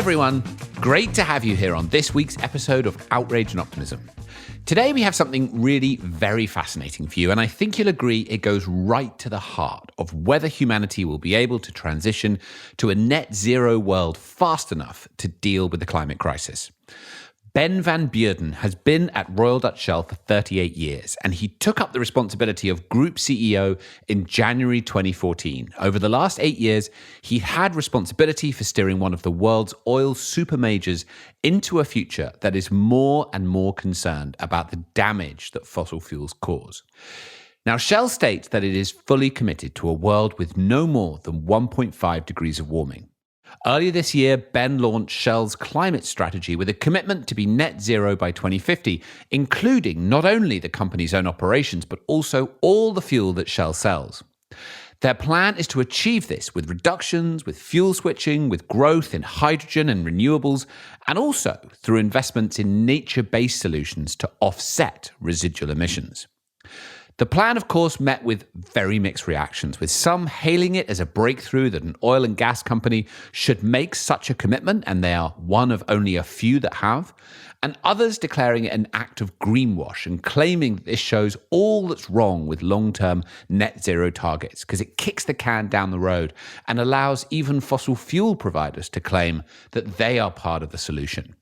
everyone, great to have you here on this week's episode of Outrage+Optimism. Today we have something really very fascinating for you, and I think you'll agree it goes right to the heart of whether humanity will be able to transition to a net zero world fast enough to deal with the climate crisis. Ben van Beurden has been at Royal Dutch Shell for 38 years, and he took up the responsibility of Group CEO in January 2014. Over the last 8 years, he had responsibility for steering one of the world's oil super majors into a future that is more and more concerned about the damage that fossil fuels cause. Now, Shell states that it is fully committed to a world with no more than 1.5 degrees of warming. Earlier this year, Ben launched Shell's climate strategy with a commitment to be net zero by 2050, including not only the company's own operations, but also all the fuel that Shell sells. Their plan is to achieve this with reductions, with fuel switching, with growth in hydrogen and renewables, and also through investments in nature-based solutions to offset residual emissions. The plan, of course, met with very mixed reactions, with some hailing it as a breakthrough that an oil and gas company should make such a commitment, and they are one of only a few that have, and others declaring it an act of greenwash and claiming this shows all that's wrong with long-term net zero targets because it kicks the can down the road and allows even fossil fuel providers to claim that they are part of the solution.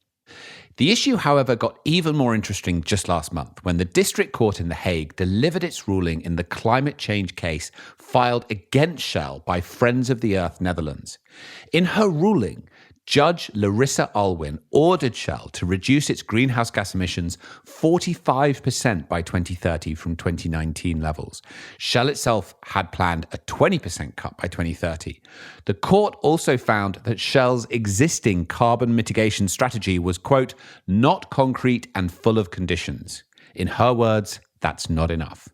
The issue, however, got even more interesting just last month when the district court in The Hague delivered its ruling in the climate change case filed against Shell by Friends of the Earth Netherlands. In her ruling, Judge Larisa Alwin ordered Shell to reduce its greenhouse gas emissions 45% by 2030 from 2019 levels. Shell itself had planned a 20% cut by 2030. The court also found that Shell's existing carbon mitigation strategy was, quote, not concrete and full of conditions. In her words, that's not enough.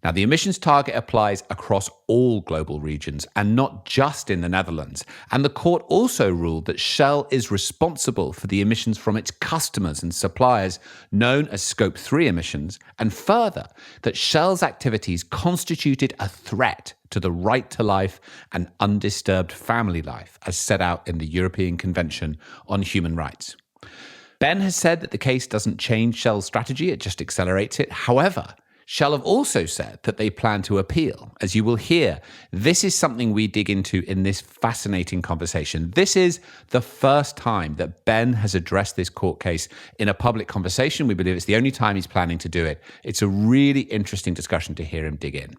Now, the emissions target applies across all global regions and not just in the Netherlands. And the court also ruled that Shell is responsible for the emissions from its customers and suppliers, known as Scope 3 emissions, and further, that Shell's activities constituted a threat to the right to life and undisturbed family life, as set out in the European Convention on Human Rights. Ben has said that the case doesn't change Shell's strategy, it just accelerates it. However, Shell have also said that they plan to appeal. As you will hear, this is something we dig into in this fascinating conversation. This is the first time that Ben has addressed this court case in a public conversation. We believe it's the only time he's planning to do it. It's a really interesting discussion to hear him dig in.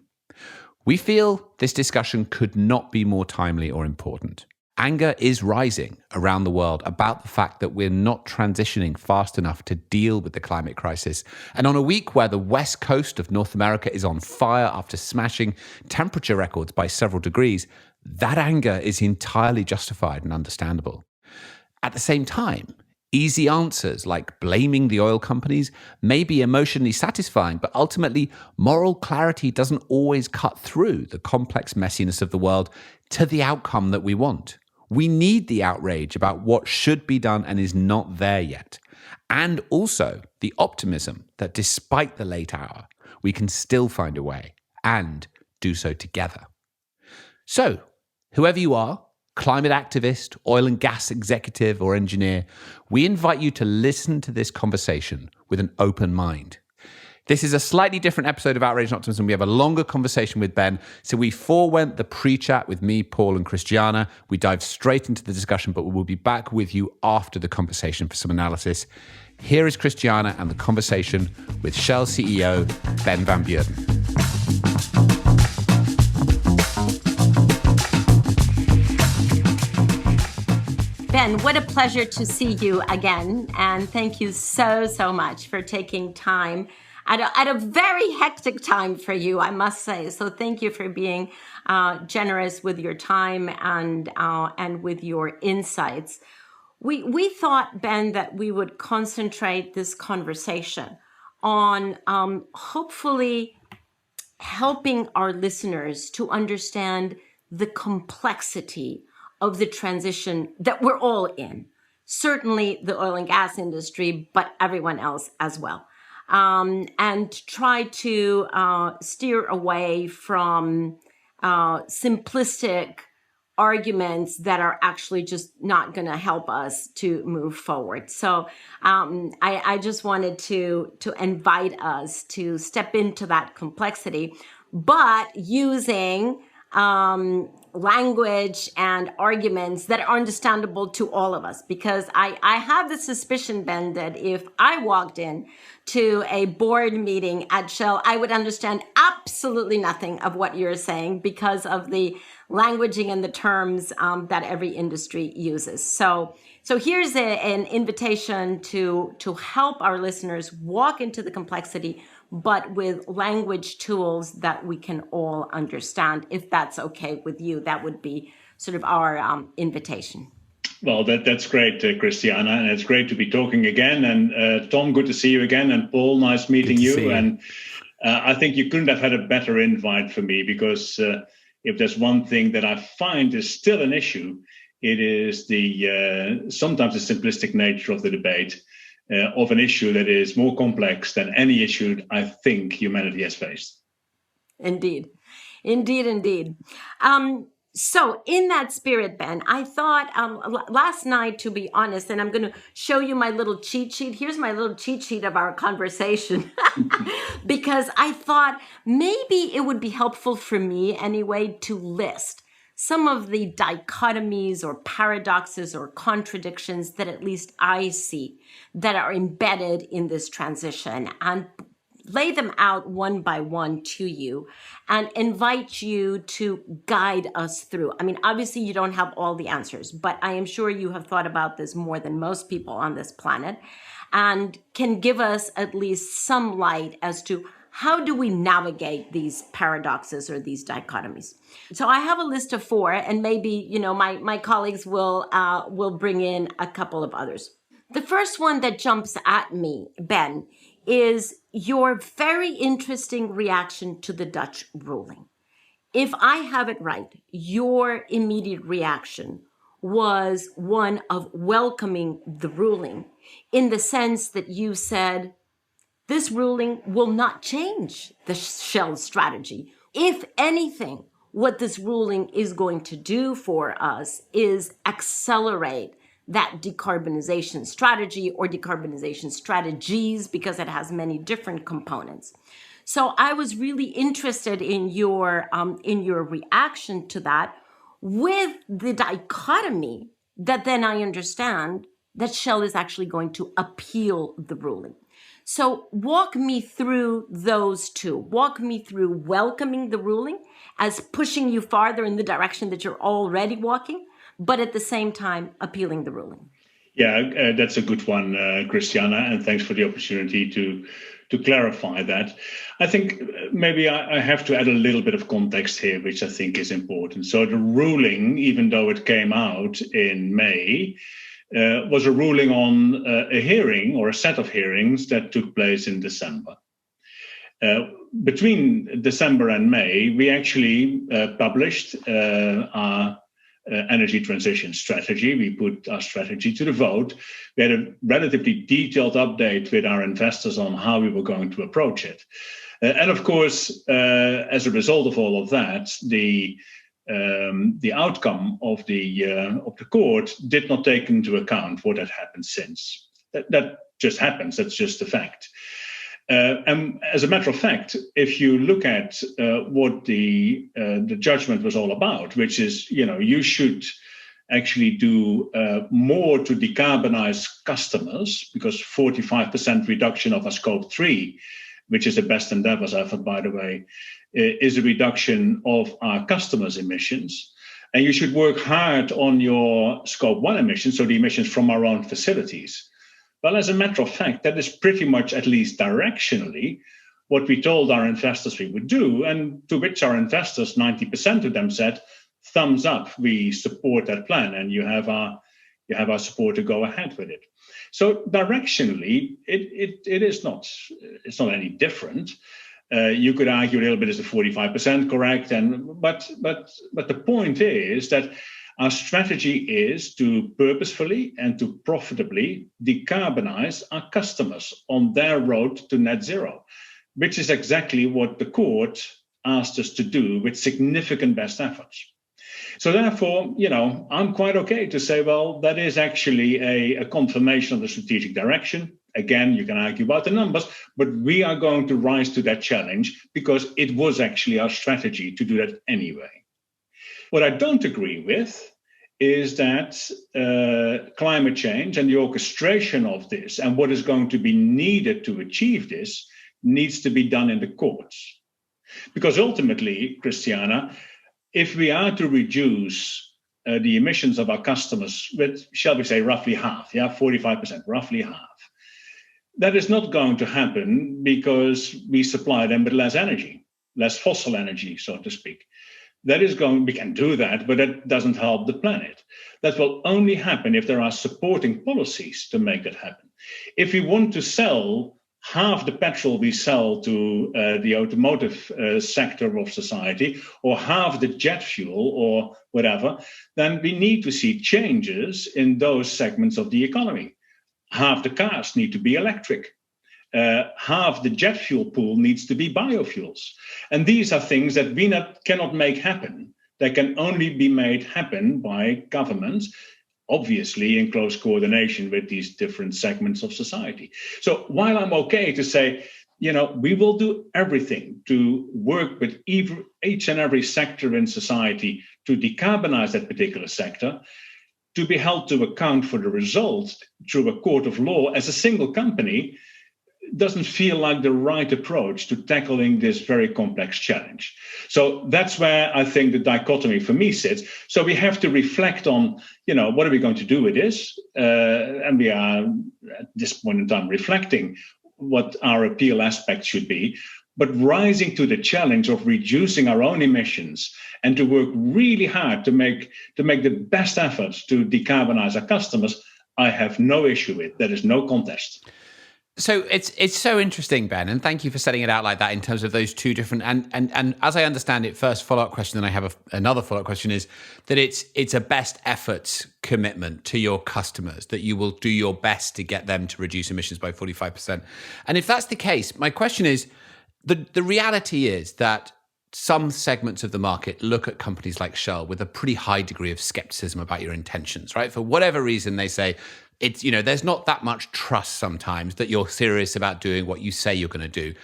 We feel this discussion could not be more timely or important. Anger is rising around the world about the fact that we're not transitioning fast enough to deal with the climate crisis. And on a week where the west coast of North America is on fire after smashing temperature records by several degrees, that anger is entirely justified and understandable. At the same time, easy answers like blaming the oil companies may be emotionally satisfying, but ultimately, moral clarity doesn't always cut through the complex messiness of the world to the outcome that we want. We need the outrage about what should be done and is not there yet. And also the optimism that despite the late hour, we can still find a way and do so together. So, whoever you are, climate activist, oil and gas executive or engineer, we invite you to listen to this conversation with an open mind. This is a slightly different episode of Outrage+Optimism. We have a longer conversation with Ben. So we forewent the pre-chat with me, Paul, and Christiana. We dive straight into the discussion, but we will be back with you after the conversation for some analysis. Here is Christiana and the conversation with Shell CEO Ben van Beurden. Ben, what a pleasure to see you again. And thank you so much for taking time at a very hectic time for you, I must say. So thank you for being generous with your time and with your insights. We thought, Ben, that we would concentrate this conversation on hopefully helping our listeners to understand the complexity of the transition that we're all in. Certainly the oil and gas industry, but everyone else as well. And try to steer away from simplistic arguments that are actually just not going to help us to move forward. So I just wanted to invite us to step into that complexity, but using language and arguments that are understandable to all of us. Because I have the suspicion, Ben, that if I walked in to a board meeting at Shell, I would understand absolutely nothing of what you're saying because of the languaging and the terms that every industry uses. So here's an invitation to help our listeners walk into the complexity, but with language tools that we can all understand. If that's okay with you, that would be sort of our invitation. Well, that's great, Christiana, and it's great to be talking again. And Tom, good to see you again. And Paul, nice meeting you. And I think you couldn't have had a better invite for me, because if there's one thing that I find is still an issue, it is the sometimes the simplistic nature of the debate of an issue that is more complex than any issue I think humanity has faced. Indeed. So in that spirit, Ben, I thought last night, to be honest, and I'm going to show you my little cheat sheet. Here's my little cheat sheet of our conversation, because I thought maybe it would be helpful for me anyway to list some of the dichotomies or paradoxes or contradictions that at least I see that are embedded in this transition, and lay them out one by one to you and invite you to guide us through. I mean, obviously you don't have all the answers, but I am sure you have thought about this more than most people on this planet and can give us at least some light as to how do we navigate these paradoxes or these dichotomies. So I have a list of 4, and maybe, my colleagues will bring in a couple of others. The first one that jumps at me, Ben, is your very interesting reaction to the Dutch ruling. If I have it right, your immediate reaction was one of welcoming the ruling, in the sense that you said, this ruling will not change the Shell strategy. If anything, what this ruling is going to do for us is accelerate that decarbonization strategy or decarbonization strategies, because it has many different components. So I was really interested in your reaction to that, with the dichotomy that then I understand that Shell is actually going to appeal the ruling. So walk me through those two. Walk me through welcoming the ruling as pushing you farther in the direction that you're already walking, but at the same time appealing the ruling. Yeah, that's a good one, Christiana, and thanks for the opportunity to clarify that. I think maybe I have to add a little bit of context here, which I think is important. So the ruling, even though it came out in May, was a ruling on a hearing or a set of hearings that took place in December. Between December and May, we actually published our energy transition strategy. We put our strategy to the vote. We had a relatively detailed update with our investors on how we were going to approach it. And of course, as a result of all of that, the outcome of the court did not take into account what had happened since. That just happens. That's just a fact. And as a matter of fact, if you look at what the judgment was all about, which is, you should actually do more to decarbonize customers, because 45% reduction of our scope 3, which is the best endeavors effort, by the way, is a reduction of our customers' emissions. And you should work hard on your scope 1 emissions, so the emissions from our own facilities. Well, as a matter of fact, that is pretty much, at least directionally, what we told our investors we would do, and to which our investors, 90% of them said, thumbs up, we support that plan, and you have our support to go ahead with it. So directionally, it's not any different. You could argue a little bit, is the 45% correct? But the point is that our strategy is to purposefully and to profitably decarbonize our customers on their road to net zero, which is exactly what the court asked us to do with significant best efforts. So therefore, I'm quite okay to say, well, that is actually a confirmation of the strategic direction. Again, you can argue about the numbers, but we are going to rise to that challenge because it was actually our strategy to do that anyway. What I don't agree with is that climate change and the orchestration of this and what is going to be needed to achieve this needs to be done in the courts. Because ultimately, Christiana, if we are to reduce the emissions of our customers with, shall we say, roughly half, 45%, roughly half, that is not going to happen because we supply them with less energy, less fossil energy, so to speak. We can do that, but that doesn't help the planet. That will only happen if there are supporting policies to make that happen. If we want to sell half the petrol we sell to the automotive sector of society, or half the jet fuel or whatever, then we need to see changes in those segments of the economy. Half the cars need to be electric. Half the jet fuel pool needs to be biofuels. And these are things that we cannot make happen. They can only be made happen by governments, obviously in close coordination with these different segments of society. So while I'm okay to say, we will do everything to work with each and every sector in society to decarbonize that particular sector, to be held to account for the results through a court of law as a single company doesn't feel like the right approach to tackling this very complex challenge. So that's where I think the dichotomy for me sits. So we have to reflect on, what are we going to do with this? And we are at this point in time reflecting what our appeal aspect should be, but rising to the challenge of reducing our own emissions and to work really hard to make the best efforts to decarbonize our customers, I have no issue with. There is no contest. So it's so interesting, Ben, and thank you for setting it out like that in terms of those two different and as I understand it, first follow-up question, then I have another follow-up question, is that it's a best efforts commitment to your customers, that you will do your best to get them to reduce emissions by 45%. And if that's the case, my question is, the reality is that some segments of the market look at companies like Shell with a pretty high degree of skepticism about your intentions, right? For whatever reason, they say, it's, there's not that much trust sometimes that you're serious about doing what you say you're going to do.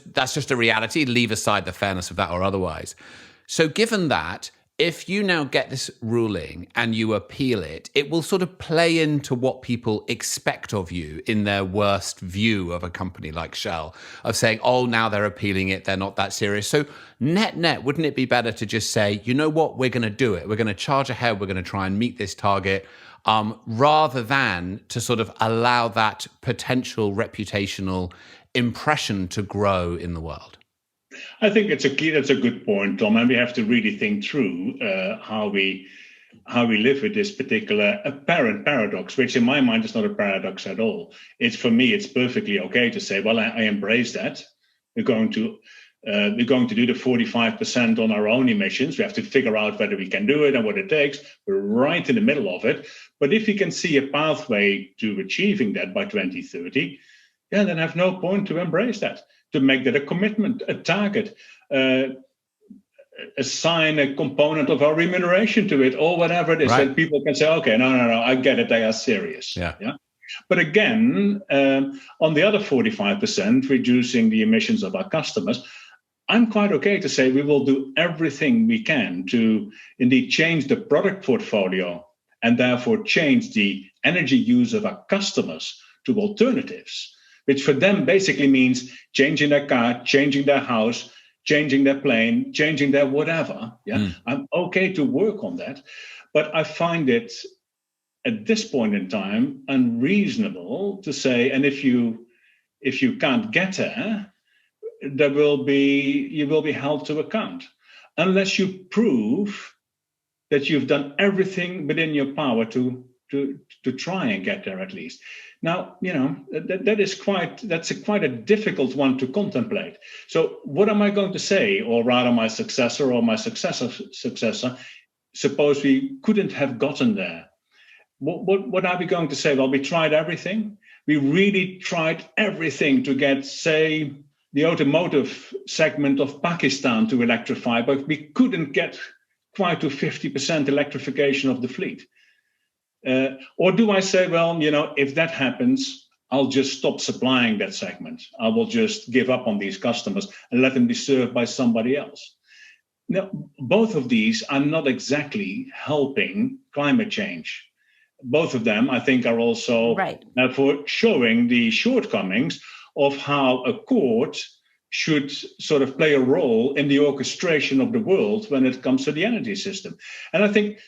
That's just a reality. Leave aside the fairness of that or otherwise. So given that, if you now get this ruling and you appeal it, it will sort of play into what people expect of you in their worst view of a company like Shell, of saying, oh, now they're appealing it, they're not that serious. So net, wouldn't it be better to just say, you know what, we're going to do it. We're going to charge ahead. We're going to try and meet this target. Rather than to sort of allow that potential reputational impression to grow in the world? I think that's a good point, Tom, and we have to really think through how we live with this particular apparent paradox, which in my mind is not a paradox at all. For me, it's perfectly okay to say, well, I embrace that. We're going to do the 45% on our own emissions. We have to figure out whether we can do it and what it takes. We're right in the middle of it. But if we can see a pathway to achieving that by 2030, then I have no point to embrace that, to make that a commitment, a target, assign a component of our remuneration to it, or whatever it is, right. That people can say, okay, no, I get it, they are serious. Yeah. But again, on the other 45%, reducing the emissions of our customers, I'm quite okay to say we will do everything we can to indeed change the product portfolio and therefore change the energy use of our customers to alternatives, which for them basically means changing their car, changing their house, changing their plane, changing their whatever. I'm okay to work on that. But I find it at this point in time unreasonable to say, and if you can't get there, you will be held to account unless you prove that you've done everything within your power to try and get there at least. Now, that's quite a difficult one to contemplate. So what am I going to say, or rather my successor or my successor, suppose we couldn't have gotten there? What are we going to say? Well, we tried everything. We really tried everything to get, say, the automotive segment of Pakistan to electrify, but we couldn't get quite to 50% electrification of the fleet? Or do I say, well, if that happens, I'll just stop supplying that segment. I will just give up on these customers and let them be served by somebody else. Now, both of these are not exactly helping climate change. Both of them, I think, are also therefore showing the shortcomings of how a court should sort of play a role in the orchestration of the world when it comes to the energy system. And I think,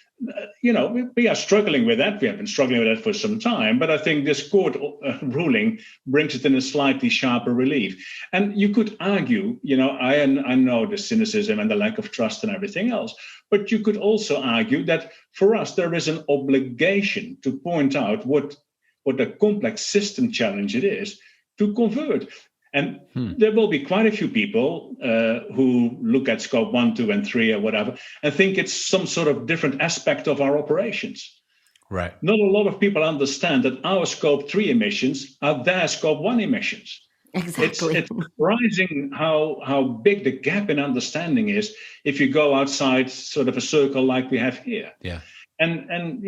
we are struggling with that. We have been struggling with that for some time, but I think this court ruling brings it in a slightly sharper relief. And you could argue, I know the cynicism and the lack of trust and everything else, but you could also argue that for us, there is an obligation to point out what a complex system challenge it is to convert. And there will be quite a few people who look at scope 1, 2, and 3 or whatever and think it's some sort of different aspect of our operations. Right. Not a lot of people understand that our scope 3 emissions are their scope 1 emissions. Exactly. It's surprising how big the gap in understanding is if you go outside sort of a circle like we have here. Yeah. And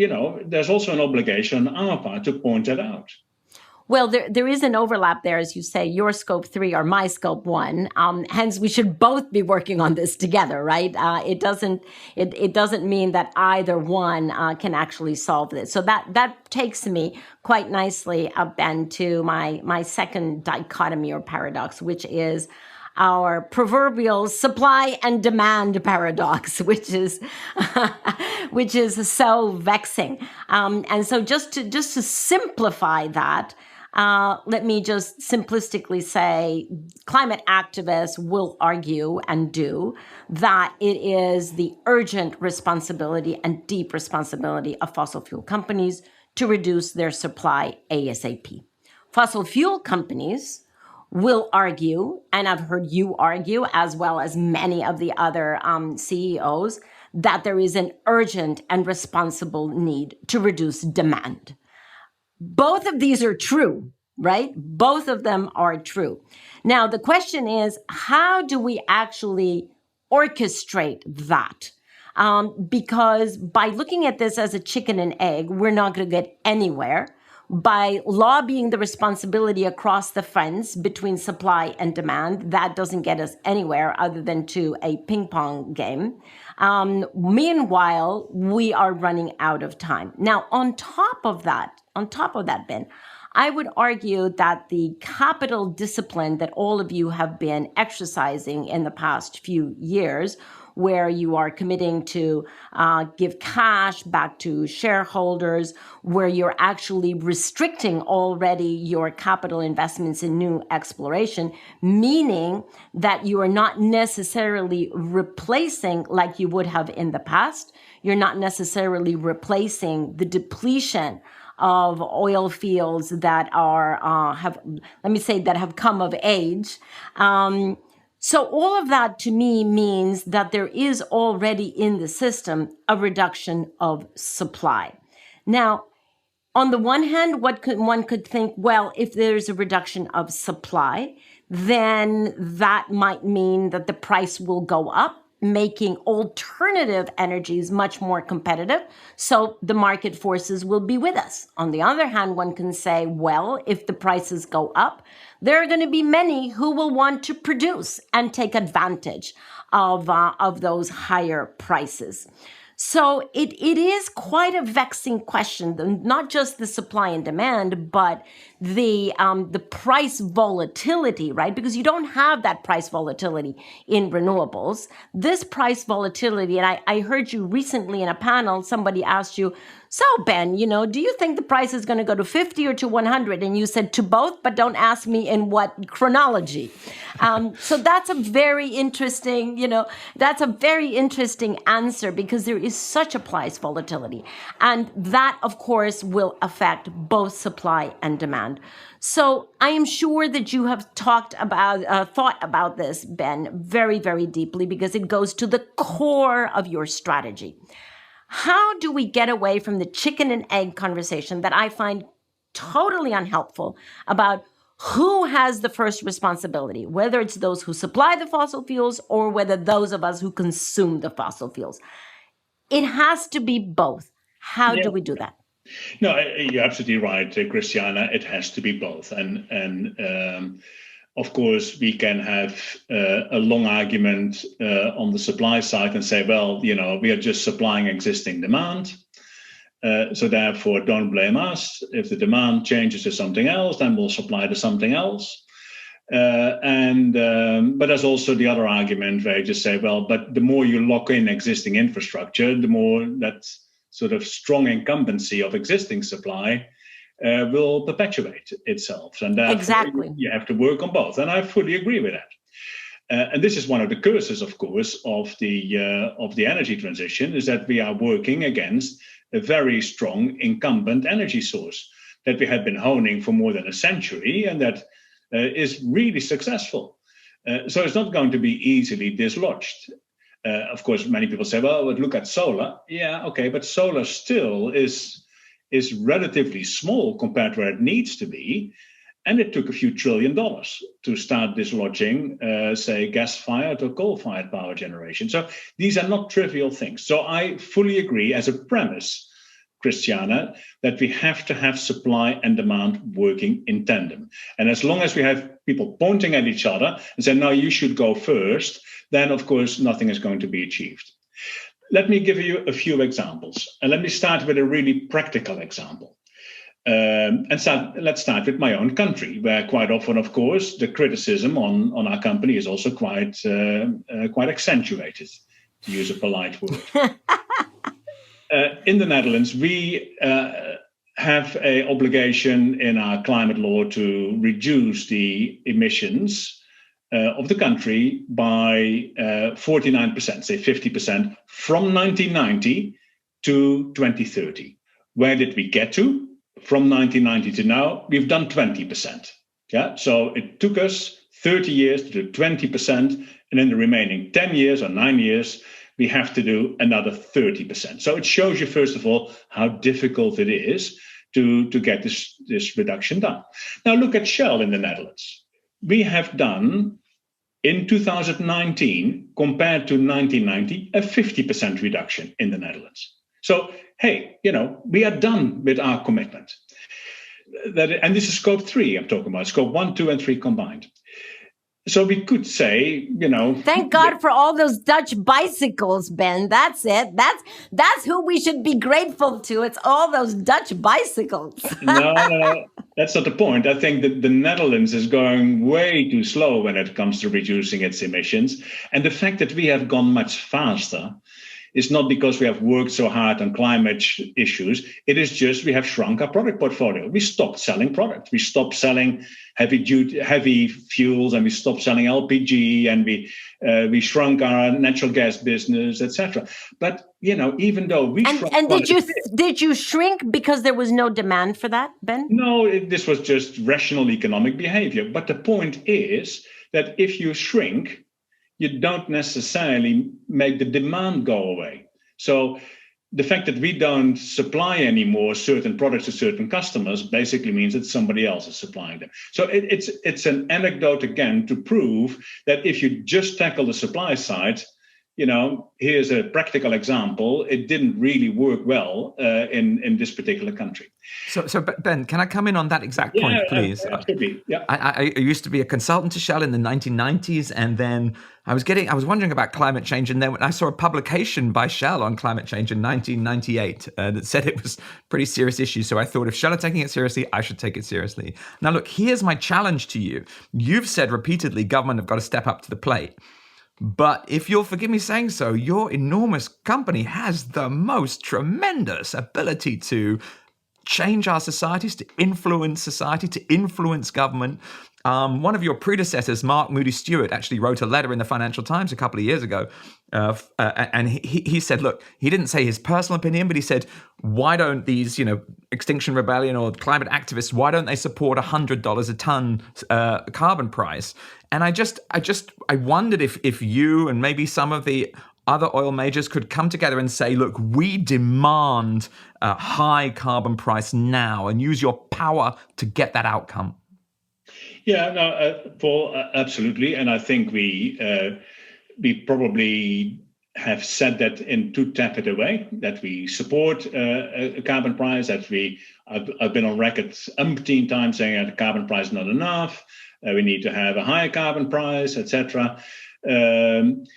there's also an obligation on our part to point that out. Well, there is an overlap there, as you say, your scope 3 or my scope 1. Hence, we should both be working on this together, right? It doesn't mean that either one can actually solve this. So that takes me quite nicely, Ben, to my second dichotomy or paradox, which is our proverbial supply and demand paradox, which is so vexing. And so just to simplify that. Let me just simplistically say climate activists will argue and do that it is the urgent responsibility and deep responsibility of fossil fuel companies to reduce their supply ASAP. Fossil fuel companies will argue, and I've heard you argue, as well as many of the other CEOs, that there is an urgent and responsible need to reduce demand. Both of these are true, right? Both of them are true. Now, the question is, how do we actually orchestrate that? Because by looking at this as a chicken and egg, we're not going to get anywhere. By lobbying the responsibility across the fence between supply and demand, that doesn't get us anywhere other than to a ping pong game. Meanwhile, we are running out of time. Now, on top of that, Ben, I would argue that the capital discipline that all of you have been exercising in the past few years, where you are committing to give cash back to shareholders, where you're actually restricting already your capital investments in new exploration, meaning that you are not necessarily replacing like you would have in the past. You're not necessarily replacing the depletion of oil fields that have come of age. So all of that to me means that there is already in the system a reduction of supply. Now, on the one hand, one could think, well, if there's a reduction of supply, then that might mean that the price will go up, making alternative energies much more competitive. So the market forces will be with us. On the other hand, one can say, well, if the prices go up, there are going to be many who will want to produce and take advantage of those higher prices. So it is quite a vexing question, not just the supply and demand, but the price volatility, right? Because you don't have that price volatility in renewables. This price volatility, and I heard you recently in a panel, somebody asked you, so Ben, do you think the price is going to go to 50 or to 100? And you said to both, but don't ask me in what chronology. So that's a very interesting, answer because there is such a price volatility. And that, of course, will affect both supply and demand. So I am sure that you have thought about this, Ben, very, very deeply because it goes to the core of your strategy. How do we get away from the chicken and egg conversation that I find totally unhelpful about who has the first responsibility, whether it's those who supply the fossil fuels or whether those of us who consume the fossil fuels? it has to be both. How do we do that? No, you're absolutely right, Christiana. It has to be both. And of course, we can have a long argument on the supply side and say, well, we are just supplying existing demand. So therefore, don't blame us. If the demand changes to something else, then we'll supply to something else. But there's also the other argument where you just say, well, but the more you lock in existing infrastructure, the more that sort of strong incumbency of existing supply will perpetuate itself. And therefore, you have to work on both. And I fully agree with that. And this is one of the curses, of course, of the energy transition, is that we are working against a very strong incumbent energy source that we have been honing for more than a century, and that is really successful. So it's not going to be easily dislodged. Of course, many people say, well, look at solar. Yeah, okay, but solar still is relatively small compared to where it needs to be. And it took a few $1 trillion to start dislodging, say, gas-fired or coal-fired power generation. So these are not trivial things. So I fully agree as a premise, Christiana, that we have to have supply and demand working in tandem. And as long as we have people pointing at each other and saying, no, you should go first, then, of course, nothing is going to be achieved. Let me give you a few examples. And let me start with a really practical example. Let's start with my own country, where quite often, of course, the criticism on our company is also quite accentuated, to use a polite word. In the Netherlands, we have an obligation in our climate law to reduce the emissions of the country by 49%, say 50%, from 1990 to 2030. Where did we get to? From 1990 to now, we've done 20%. Yeah, so it took us 30 years to do 20%, and in the remaining 10 years or 9 years, we have to do another 30%. So it shows you, first of all, how difficult it is to get this reduction done. Now look at Shell in the Netherlands. We have done, in 2019, compared to 1990, a 50% reduction in the Netherlands. So, hey, we are done with our commitment. And this is scope 3 I'm talking about, scope 1, 2, and 3 combined. So we could say, Thank God for all those Dutch bicycles, Ben. That's it. That's who we should be grateful to. It's all those Dutch bicycles. No, that's not the point. I think that the Netherlands is going way too slow when it comes to reducing its emissions. And the fact that we have gone much faster is not because we have worked so hard on climate issues. It is just we have shrunk our product portfolio. We stopped selling products. We stopped selling heavy fuels, and we stopped selling LPG, and we shrunk our natural gas business, etc. But even though we shrunk, and did you shrink because there was no demand for that, Ben? No, this was just rational economic behavior. But the point is that if you shrink, you don't necessarily make the demand go away. So the fact that we don't supply anymore certain products to certain customers basically means that somebody else is supplying them. So it's an anecdote again to prove that if you just tackle the supply side, here's a practical example. It didn't really work well in this particular country. So Ben, can I come in on that exact point, please? Absolutely. Yeah. I used to be a consultant to Shell in the 1990s, and then I was wondering about climate change, and then I saw a publication by Shell on climate change in 1998 that said it was a pretty serious issue. So I thought, if Shell are taking it seriously, I should take it seriously. Now, look, here's my challenge to you. You've said repeatedly government have got to step up to the plate. But if you'll forgive me saying so, your enormous company has the most tremendous ability to change our societies, to influence society, to influence government. One of your predecessors, Mark Moody Stewart, actually wrote a letter in the Financial Times a couple of years ago. And he said, look, he didn't say his personal opinion, but he said, why don't these, Extinction Rebellion or climate activists, why don't they support $100 a ton carbon price? And I wondered if you and maybe some of the other oil majors could come together and say, look, we demand a high carbon price now, and use your power to get that outcome. Yeah, no, Paul, absolutely. And I think we probably have said that in too tepid a way, that we support a carbon price, that I've been on record umpteen times saying that the carbon price is not enough, we need to have a higher carbon price, etc. And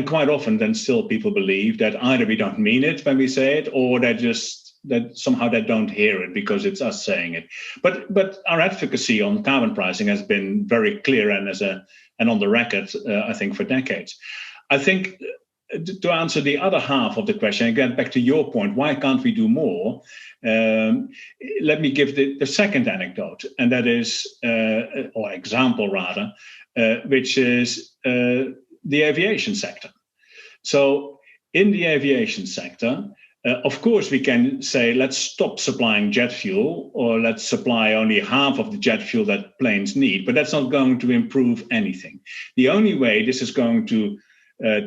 quite often then still people believe that either we don't mean it when we say it, or that somehow they don't hear it because it's us saying it. But our advocacy on carbon pricing has been very clear and on the record, I think, for decades. I think to answer the other half of the question, again, back to your point, why can't we do more? Let me give the second anecdote, and that is, or example rather, which is the aviation sector. So in the aviation sector, of course, we can say, let's stop supplying jet fuel, or let's supply only half of the jet fuel that planes need, but that's not going to improve anything. The only way this is going to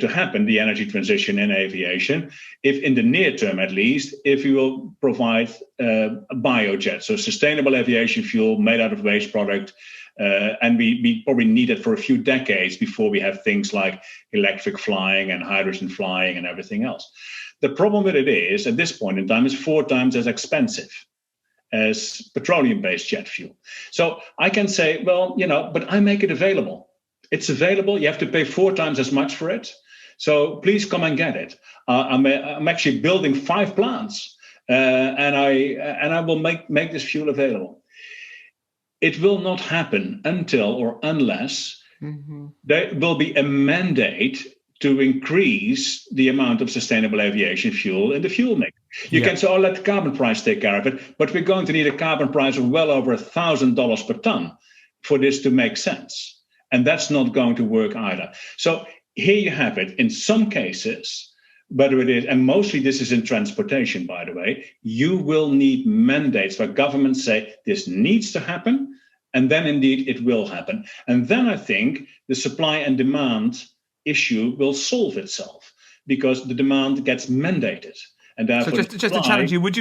happen, the energy transition in aviation, if in the near term at least, if we will provide biojet, so sustainable aviation fuel made out of waste product, and we probably need it for a few decades before we have things like electric flying and hydrogen flying and everything else. The problem with it is, at this point in time, is 4 times as expensive as petroleum-based jet fuel. So I can say, well, but I make it available. It's available. You have to pay 4 times as much for it. So please come and get it. I'm actually building 5 plants, and I will make this fuel available. It will not happen until or unless there will be a mandate to increase the amount of sustainable aviation fuel in the fuel mix. You can say, let the carbon price take care of it, but we're going to need a carbon price of well over $1,000 per ton for this to make sense. And that's not going to work either. So here you have it. In some cases, whether it is, and mostly this is in transportation, by the way, you will need mandates where governments say this needs to happen, and then indeed it will happen. And then I think the supply and demand issue will solve itself because the demand gets mandated. And so just to challenge you, would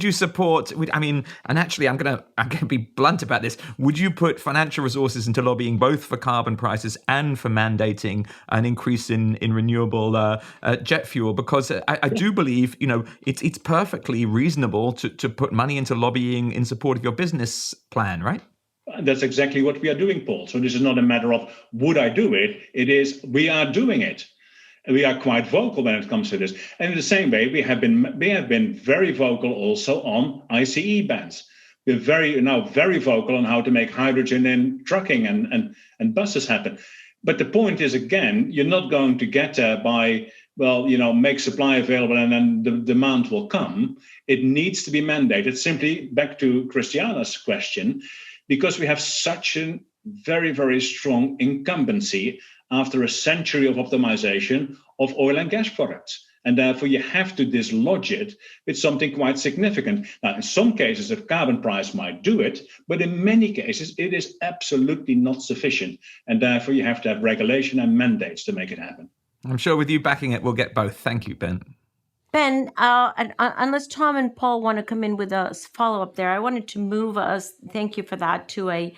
you support? I mean, and actually, I'm gonna be blunt about this. Would you put financial resources into lobbying both for carbon prices and for mandating an increase in renewable jet fuel? Because I do believe it's perfectly reasonable to put money into lobbying in support of your business plan, right? That's exactly what we are doing, Paul. So this is not a matter of would I do it? It is we are doing it. We are quite vocal when it comes to this. And in the same way, we have been very vocal also on ICE bans. We're very vocal on how to make hydrogen in trucking and buses happen. But the point is, again, you're not going to get there by, make supply available and then the demand will come. It needs to be mandated. Simply back to Christiana's question, because we have such a very, very strong incumbency after a century of optimization of oil and gas products. And therefore, you have to dislodge it with something quite significant. Now, in some cases, a carbon price might do it, but in many cases, it is absolutely not sufficient. And therefore, you have to have regulation and mandates to make it happen. I'm sure with you backing it, we'll get both. Thank you, Ben. Ben, unless Tom and Paul want to come in with a follow-up there, I wanted to move us, thank you for that, to a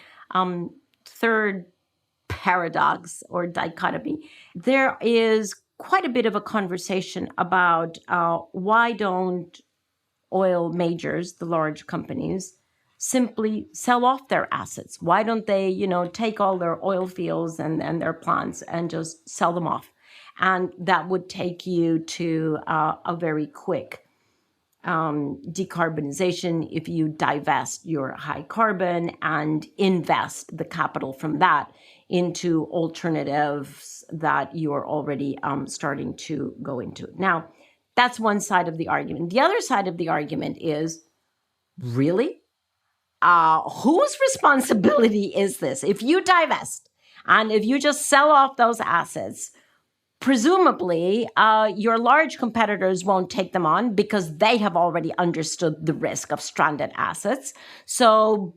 third paradox or dichotomy. There is quite a bit of a conversation about why don't oil majors, the large companies, simply sell off their assets? Why don't they, take all their oil fields and their plants and just sell them off? And that would take you to a very quick decarbonization if you divest your high carbon and invest the capital from that into alternatives that you're already starting to go into. Now, that's one side of the argument. The other side of the argument is, really? Whose responsibility is this? If you divest and if you just sell off those assets, presumably, your large competitors won't take them on because they have already understood the risk of stranded assets. So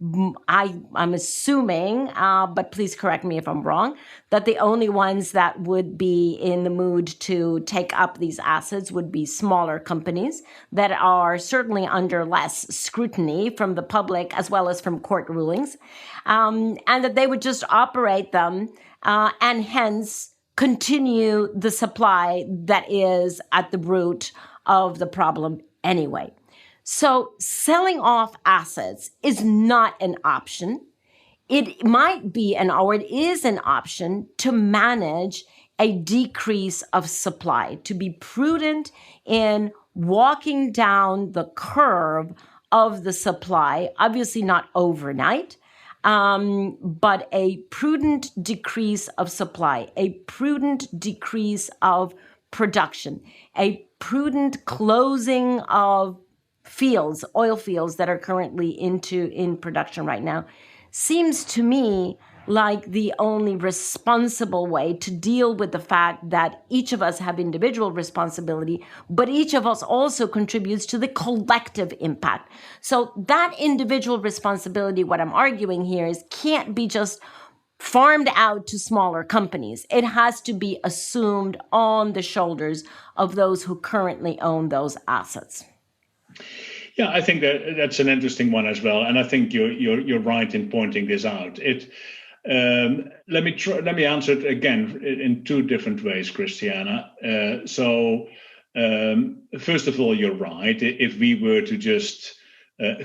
I'm assuming, but please correct me if I'm wrong, that the only ones that would be in the mood to take up these assets would be smaller companies that are certainly under less scrutiny from the public as well as from court rulings, and that they would just operate them and hence continue the supply that is at the root of the problem anyway. So selling off assets is not an option. It might be or it is an option to manage a decrease of supply, to be prudent in walking down the curve of the supply, obviously not overnight, but a prudent decrease of supply, a prudent decrease of production, a prudent closing of fields, oil fields that are currently in production right now, seems to me like the only responsible way to deal with the fact that each of us have individual responsibility, but each of us also contributes to the collective impact. So that individual responsibility, what I'm arguing here is, can't be just farmed out to smaller companies. It has to be assumed on the shoulders of those who currently own those assets. Yeah, I think that's an interesting one as well, and I think you're right in pointing this out. Let me answer it again in two different ways, Christiana. First of all, you're right. If we were to just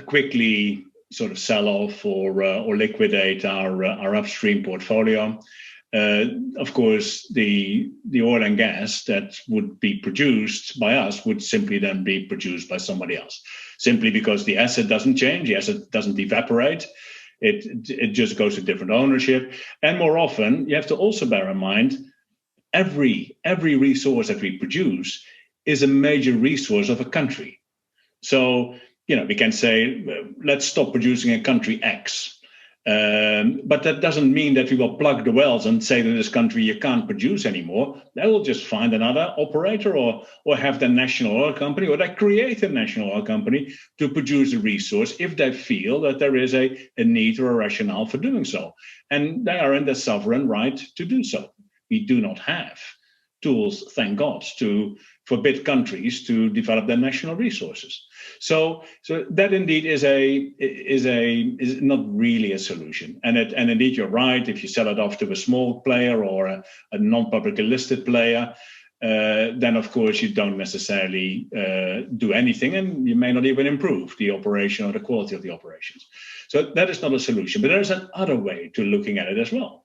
quickly sort of sell off or liquidate our upstream portfolio, of course, the oil and gas that would be produced by us would simply then be produced by somebody else, simply because the asset doesn't change, the asset doesn't evaporate. It just goes to different ownership. And more often, you have to also bear in mind, every resource that we produce is a major resource of a country. So, we can say, let's stop producing in country X. But that doesn't mean that we will plug the wells and say to this country, you can't produce anymore. They will just find another operator or have the national oil company, or they create a national oil company to produce a resource if they feel that there is a need or a rationale for doing so. And they are in their sovereign right to do so. We do not have tools, thank God, to forbid countries to develop their national resources. So that indeed is not really a solution. And indeed, you're right. If you sell it off to a small player or a non-publicly listed player, then of course you don't necessarily do anything, and you may not even improve the operation or the quality of the operations. So that is not a solution. But there is another way to looking at it as well,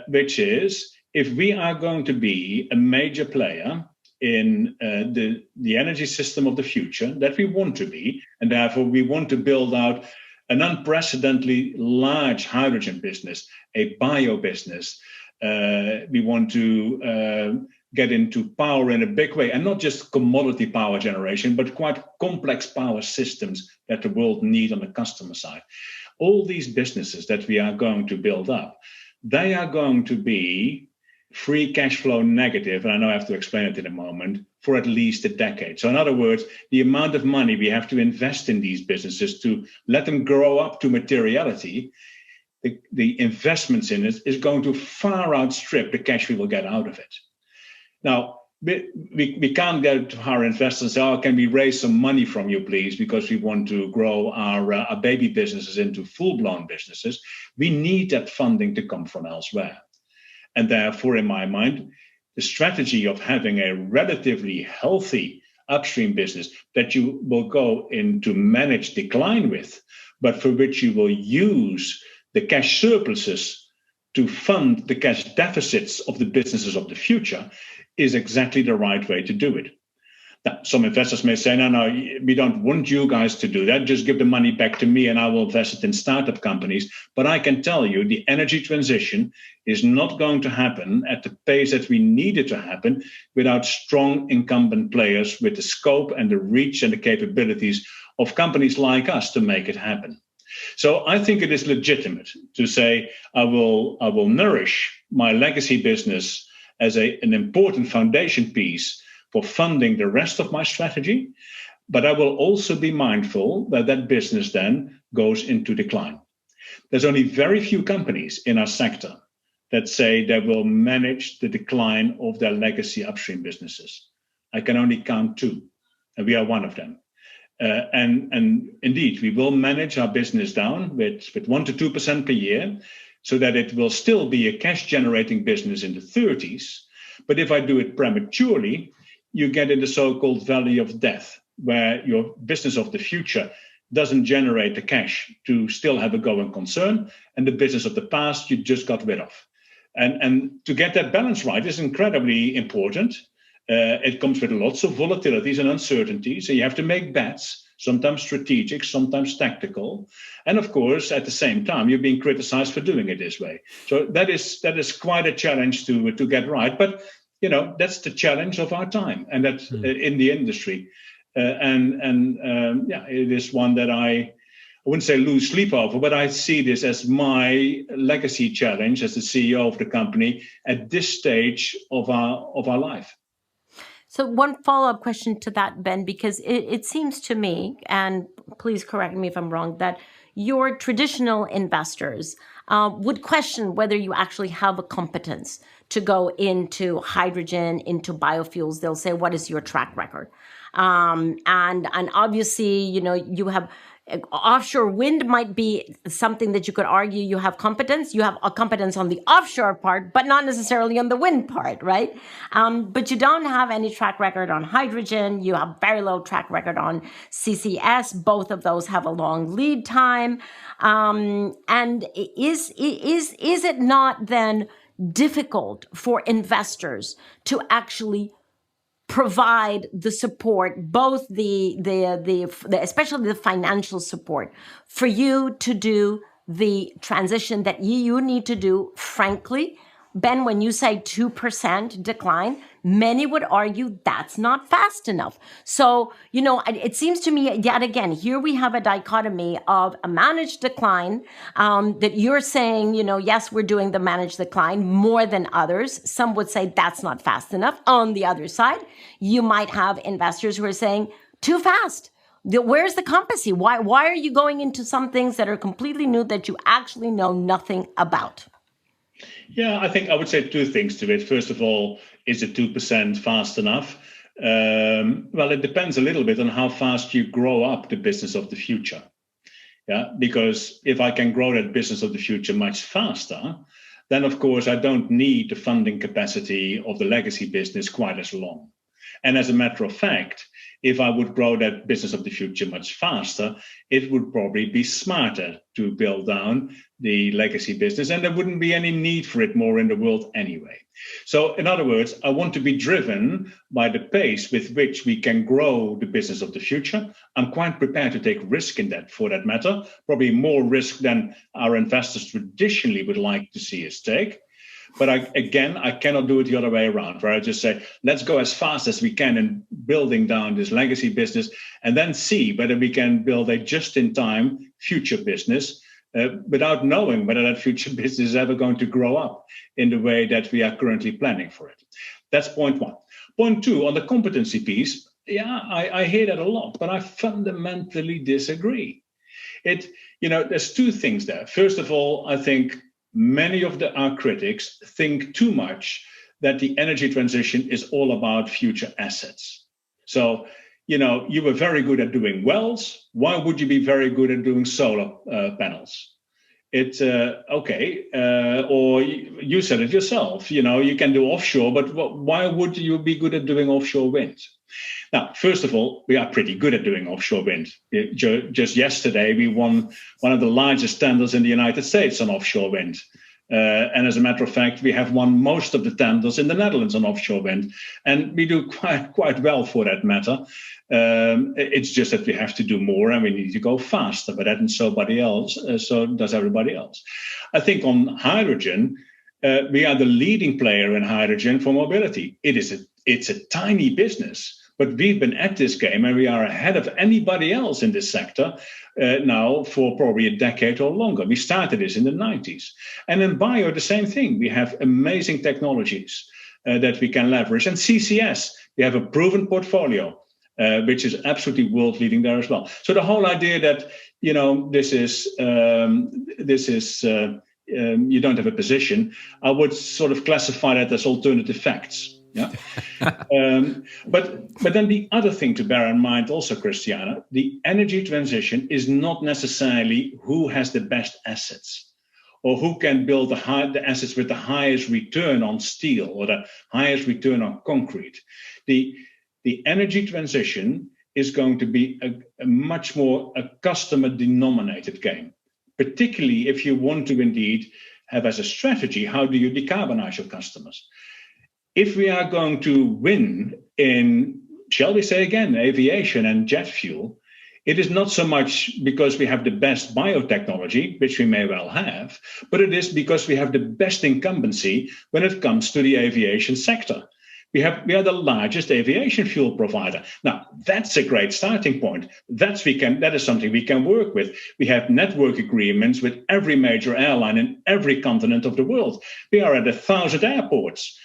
which is, if we are going to be a major player in the energy system of the future that we want to be, and therefore we want to build out an unprecedentedly large hydrogen business, a bio business. We want to get into power in a big way, and not just commodity power generation, but quite complex power systems that the world need on the customer side. All these businesses that we are going to build up, they are going to be free cash flow negative, and I know I have to explain it in a moment, for at least a decade. So in other words, the amount of money we have to invest in these businesses to let them grow up to materiality, the investments in it is going to far outstrip the cash we will get out of it. Now, we can't go to our investors and say, oh, can we raise some money from you, please, because we want to grow our baby businesses into full-blown businesses. We need that funding to come from elsewhere. And therefore, in my mind, the strategy of having a relatively healthy upstream business that you will go into managed decline with, but for which you will use the cash surpluses to fund the cash deficits of the businesses of the future, is exactly the right way to do it. Now, some investors may say, no, we don't want you guys to do that. Just give the money back to me and I will invest it in startup companies. But I can tell you the energy transition is not going to happen at the pace that we need it to happen without strong incumbent players with the scope and the reach and the capabilities of companies like us to make it happen. So I think it is legitimate to say I will nourish my legacy business as an important foundation piece for funding the rest of my strategy, but I will also be mindful that that business then goes into decline. There's only very few companies in our sector that say they will manage the decline of their legacy upstream businesses. I can only count two, and we are one of them. And indeed, we will manage our business down with 1% to 2% per year so that it will still be a cash-generating business in the 30s. But if I do it prematurely, you get in the so-called valley of death, where your business of the future doesn't generate the cash to still have a going concern, and the business of the past you just got rid of. And to get that balance right is incredibly important. It comes with lots of volatilities and uncertainties, so you have to make bets, sometimes strategic, sometimes tactical. And of course, at the same time, you're being criticized for doing it this way. So that is quite a challenge to get right. But, that's the challenge of our time, and that's in the industry. It is one that I wouldn't say lose sleep over, but I see this as my legacy challenge as the CEO of the company at this stage of our life. So one follow-up question to that, Ben, because it seems to me, and please correct me if I'm wrong, that your traditional investors would question whether you actually have a competence to go into hydrogen, into biofuels. They'll say, what is your track record? And obviously, you have offshore wind might be something that you could argue you have competence. You have a competence on the offshore part, but not necessarily on the wind part, right? But you don't have any track record on hydrogen. You have very little track record on CCS. Both of those have a long lead time. And is it not then difficult for investors to actually provide the support, both the especially the financial support, for you to do the transition that you need to do? Frankly, Ben, when you say 2% decline, many would argue that's not fast enough. So, it seems to me, yet again, here we have a dichotomy of a managed decline, that you're saying, yes, we're doing the managed decline more than others. Some would say that's not fast enough. On the other side, you might have investors who are saying too fast. Where's the compass? Why are you going into some things that are completely new that you actually know nothing about? Yeah, I think I would say two things to it. First of all, is it 2% fast enough? Well, it depends a little bit on how fast you grow up the business of the future. Yeah, because if I can grow that business of the future much faster, then of course I don't need the funding capacity of the legacy business quite as long. And as a matter of fact, if I would grow that business of the future much faster, it would probably be smarter to build down the legacy business, and there wouldn't be any need for it more in the world anyway. So in other words, I want to be driven by the pace with which we can grow the business of the future. I'm quite prepared to take risk in that, for that matter, probably more risk than our investors traditionally would like to see us take. But I cannot do it the other way around, where I just say, let's go as fast as we can in building down this legacy business, and then see whether we can build a just-in-time future business without knowing whether that future business is ever going to grow up in the way that we are currently planning for it. That's point one. Point two, on the competency piece, I hear that a lot, but I fundamentally disagree. There's two things there. First of all, I think many of our critics think too much that the energy transition is all about future assets. So, you were very good at doing wells. Why would you be very good at doing solar panels? It's okay. Or you said it yourself, you can do offshore, but why would you be good at doing offshore wind? Now, first of all, we are pretty good at doing offshore wind. Just yesterday, we won one of the largest tenders in the United States on offshore wind. And as a matter of fact, we have won most of the tenders in the Netherlands on offshore wind. And we do quite well for that matter. It's just that we have to do more and we need to go faster. But that and somebody else, so does everybody else. I think on hydrogen, we are the leading player in hydrogen for mobility. It's a tiny business, but we've been at this game and we are ahead of anybody else in this sector now for probably a decade or longer. We started this in the 90s. And in bio, the same thing. We have amazing technologies that we can leverage. And CCS, we have a proven portfolio, which is absolutely world leading there as well. So the whole idea that, this is you don't have a position, I would sort of classify that as alternative facts. Yeah. But then the other thing to bear in mind also, Christiana, the energy transition is not necessarily who has the best assets or who can build the assets with the highest return on steel or the highest return on concrete. The energy transition is going to be a much more a customer-denominated game, particularly if you want to indeed have as a strategy, how do you decarbonize your customers? If we are going to win in, shall we say again, aviation and jet fuel, it is not so much because we have the best biotechnology, which we may well have, but it is because we have the best incumbency when it comes to the aviation sector. We are the largest aviation fuel provider. Now, that's a great starting point. That is something we can work with. We have network agreements with every major airline in every continent of the world. We are at 1,000 airports,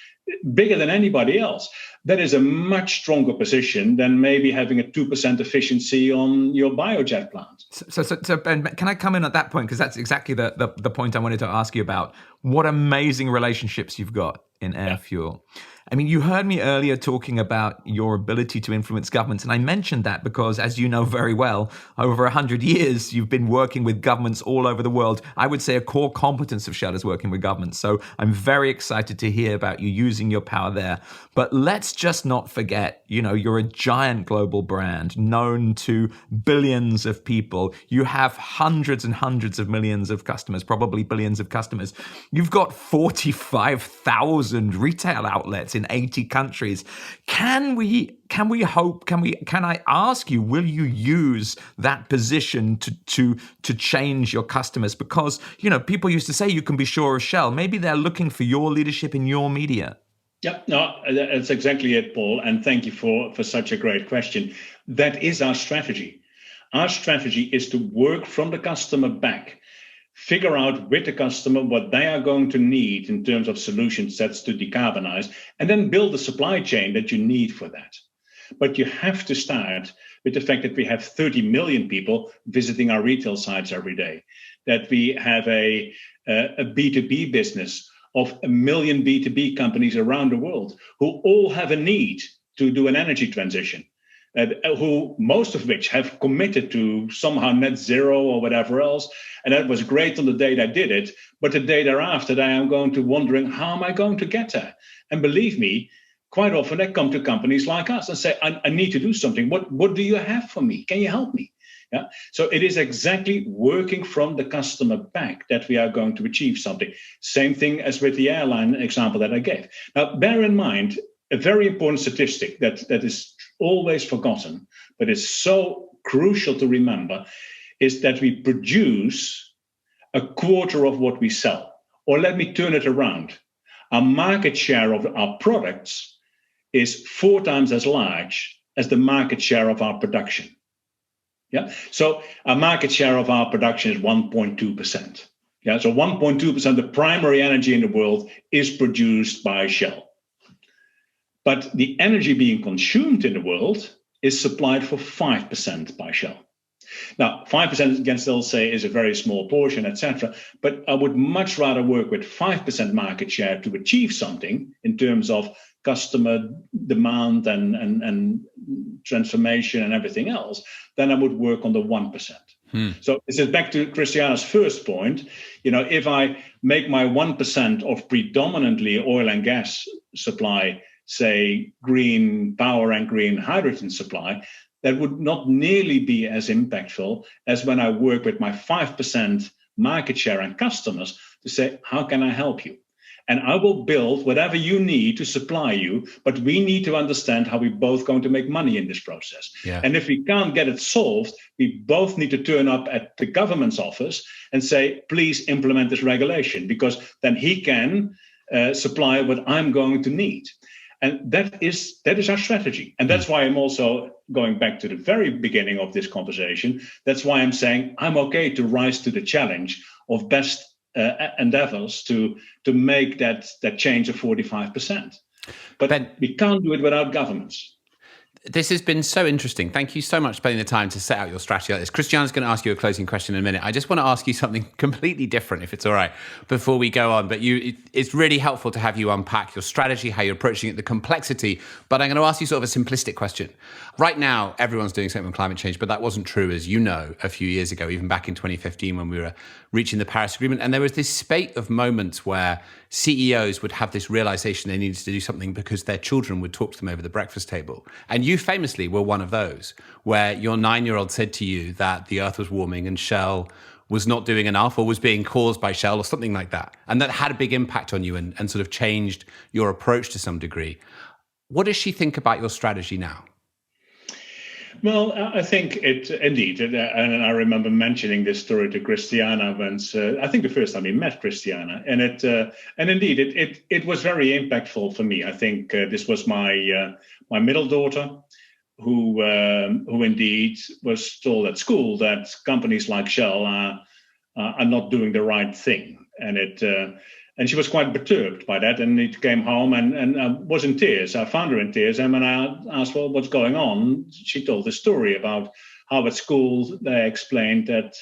bigger than anybody else. That is a much stronger position than maybe having a 2% efficiency on your biojet plant. So Ben, can I come in at that point? Because that's exactly the point I wanted to ask you about. What amazing relationships you've got in air fuel. I mean, you heard me earlier talking about your ability to influence governments. And I mentioned that because, as you know very well, over 100 years, you've been working with governments all over the world. I would say a core competence of Shell is working with governments. So I'm very excited to hear about you using your power there. But let's just not forget, you're a giant global brand known to billions of people. You have hundreds and hundreds of millions of customers, probably billions of customers. You've got 45,000 retail outlets in 80 countries. Can I ask you, will you use that position to change your customers? Because, people used to say you can be sure of Shell. Maybe they're looking for your leadership in your media. Yeah, no, that's exactly it, Paul. And thank you for such a great question. That is our strategy. Our strategy is to work from the customer back. Figure out with the customer what they are going to need in terms of solution sets to decarbonize, and then build the supply chain that you need for that. But you have to start with the fact that we have 30 million people visiting our retail sites every day, that we have a B2B business of 1 million B2B companies around the world who all have a need to do an energy transition. Who most of which have committed to somehow net zero or whatever else. And that was great on the day they did it. But the day thereafter, they are going to wondering, how am I going to get there? And believe me, quite often they come to companies like us and say, I need to do something. What do you have for me? Can you help me? Yeah. So it is exactly working from the customer back that we are going to achieve something. Same thing as with the airline example that I gave. Now, bear in mind, a very important statistic that is always forgotten, but is so crucial to remember, is that we produce a quarter of what we sell. Or let me turn it around. Our market share of our products is 4 times as large as the market share of our production. Yeah. So our market share of our production is 1.2%. Yeah. So 1.2%, the primary energy in the world is produced by Shell. But the energy being consumed in the world is supplied for 5% by Shell. Now, 5% you can still say is a very small portion, etc. But I would much rather work with 5% market share to achieve something in terms of customer demand and transformation and everything else than I would work on the 1%. So this is back to Christiana's first point. If I make my 1% of predominantly oil and gas supply, say, green power and green hydrogen supply, that would not nearly be as impactful as when I work with my 5% market share and customers to say, how can I help you? And I will build whatever you need to supply you, but we need to understand how we're both going to make money in this process. Yeah. And if we can't get it solved, we both need to turn up at the government's office and say, please implement this regulation, because then he can supply what I'm going to need. And that is our strategy. And that's why I'm also going back to the very beginning of this conversation. That's why I'm saying I'm okay to rise to the challenge of best endeavors to make that change of 45%. But Ben, we can't do it without governments. This has been so interesting. Thank you so much for spending the time to set out your strategy like this. Christiana's going to ask you a closing question in a minute. I just want to ask you something completely different, if it's all right, before we go on. But it's really helpful to have you unpack your strategy, how you're approaching it, the complexity. But I'm going to ask you sort of a simplistic question. Right now, everyone's doing something on climate change, but that wasn't true, as you know, a few years ago, even back in 2015 when we reaching the Paris Agreement. And there was this spate of moments where CEOs would have this realization they needed to do something because their children would talk to them over the breakfast table. And you famously were one of those, where your 9-year-old said to you that the earth was warming and Shell was not doing enough or was being caused by Shell or something like that. And that had a big impact on you and sort of changed your approach to some degree. What does she think about your strategy now? Well, I think it indeed, and I remember mentioning this story to Christiana once. I think the first time we met Christiana, and indeed, it was very impactful for me. I think this was my middle daughter, who indeed was told at school that companies like Shell are not doing the right thing, and she was quite perturbed by that. And it came home and was in tears. I found her in tears. And when I asked, well, what's going on? She told the story about how at school they explained that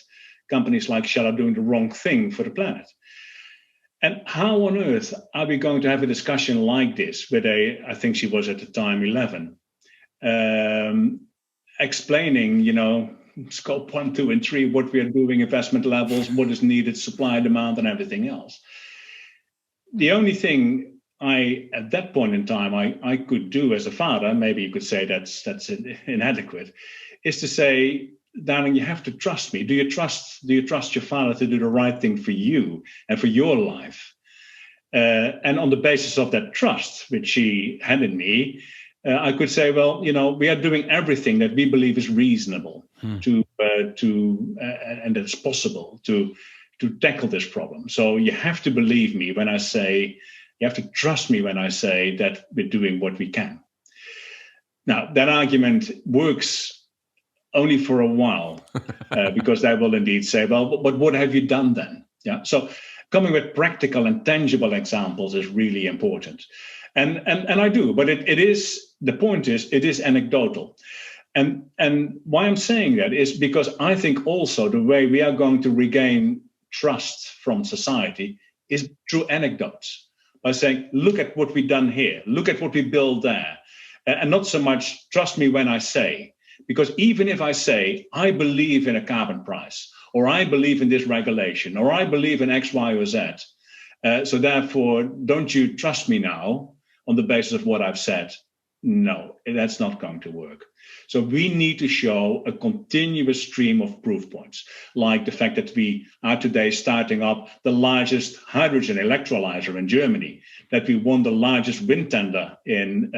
companies like Shell are doing the wrong thing for the planet. And how on earth are we going to have a discussion like this with I think she was at the time 11, explaining, scope 1, 2, and 3, what we are doing, investment levels, what is needed, supply, demand, and everything else. The only thing at that point in time, I could do as a father, maybe you could say that's inadequate, is to say, darling, you have to trust me. Do you trust your father to do the right thing for you and for your life? And on the basis of that trust, which she had in me, I could say, well, we are doing everything that we believe is reasonable and that's possible to tackle this problem. So you have to believe me when I say, you have to trust me when I say that we're doing what we can. Now, that argument works only for a while because they will indeed say, well, but what have you done then? Yeah. So coming with practical and tangible examples is really important. And I do, but the point is, it is anecdotal. And why I'm saying that is because I think also the way we are going to regain trust from society is through anecdotes, by saying, look at what we've done here, look at what we built there, and not so much trust me when I say, because even if I say, I believe in a carbon price, or I believe in this regulation, or I believe in X, Y, or Z, so therefore, don't you trust me now on the basis of what I've said? No, that's not going to work. So we need to show a continuous stream of proof points, like the fact that we are today starting up the largest hydrogen electrolyzer in Germany, that we won the largest wind tender in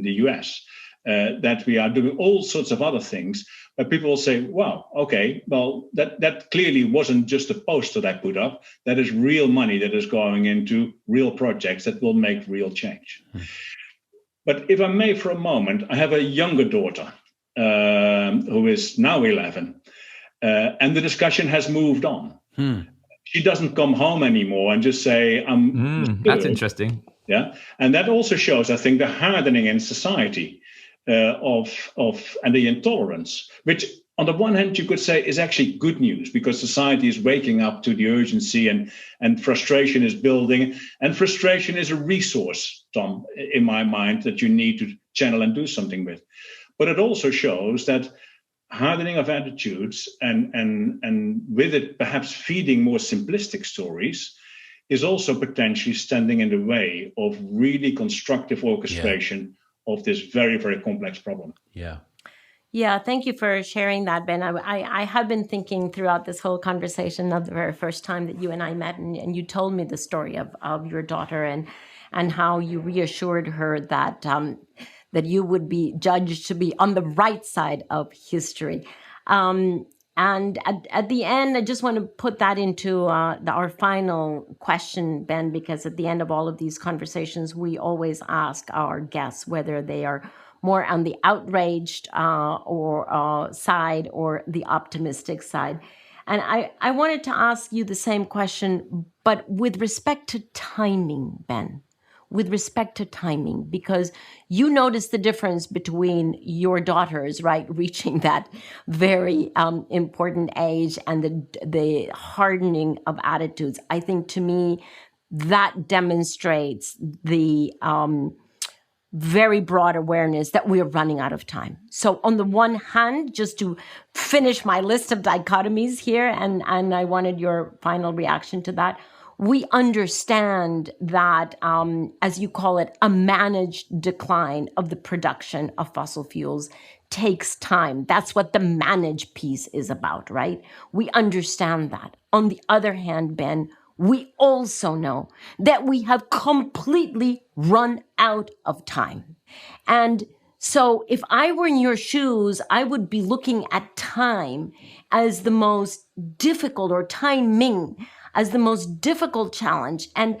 the US, that we are doing all sorts of other things. But people will say, wow, okay, well, that clearly wasn't just a post that I put up. That is real money that is going into real projects that will make real change. But if I may, for a moment, I have a younger daughter who is now 11, and the discussion has moved on. She doesn't come home anymore and just say, that's interesting. Yeah, and that also shows, I think, the hardening in society of and the intolerance, which on the one hand, you could say is actually good news because society is waking up to the urgency and frustration is building. And frustration is a resource, Tom, in my mind, that you need to channel and do something with. But it also shows that hardening of attitudes and with it perhaps feeding more simplistic stories is also potentially standing in the way of really constructive orchestration of this very, very complex problem. Yeah, thank you for sharing that, Ben. I have been thinking throughout this whole conversation of the very first time that you and I met, and you told me the story of your daughter and how you reassured her that that you would be judged to be on the right side of history. And at the end, I just want to put that into our final question, Ben, because at the end of all of these conversations, we always ask our guests whether they are more on the outraged side or the optimistic side. And I wanted to ask you the same question, but with respect to timing, Ben, with respect to timing, because you notice the difference between your daughters, right, reaching that very important age and the hardening of attitudes. I think to me that demonstrates the very broad awareness that we're running out of time. So on the one hand, just to finish my list of dichotomies here, and I wanted your final reaction to that, we understand that, as you call it, a managed decline of the production of fossil fuels takes time. That's what the manage piece is about, right? We understand that. On the other hand, Ben, we also know that we have completely run out of time. And so if I were in your shoes, I would be looking at time as the most difficult, or timing as the most difficult challenge. And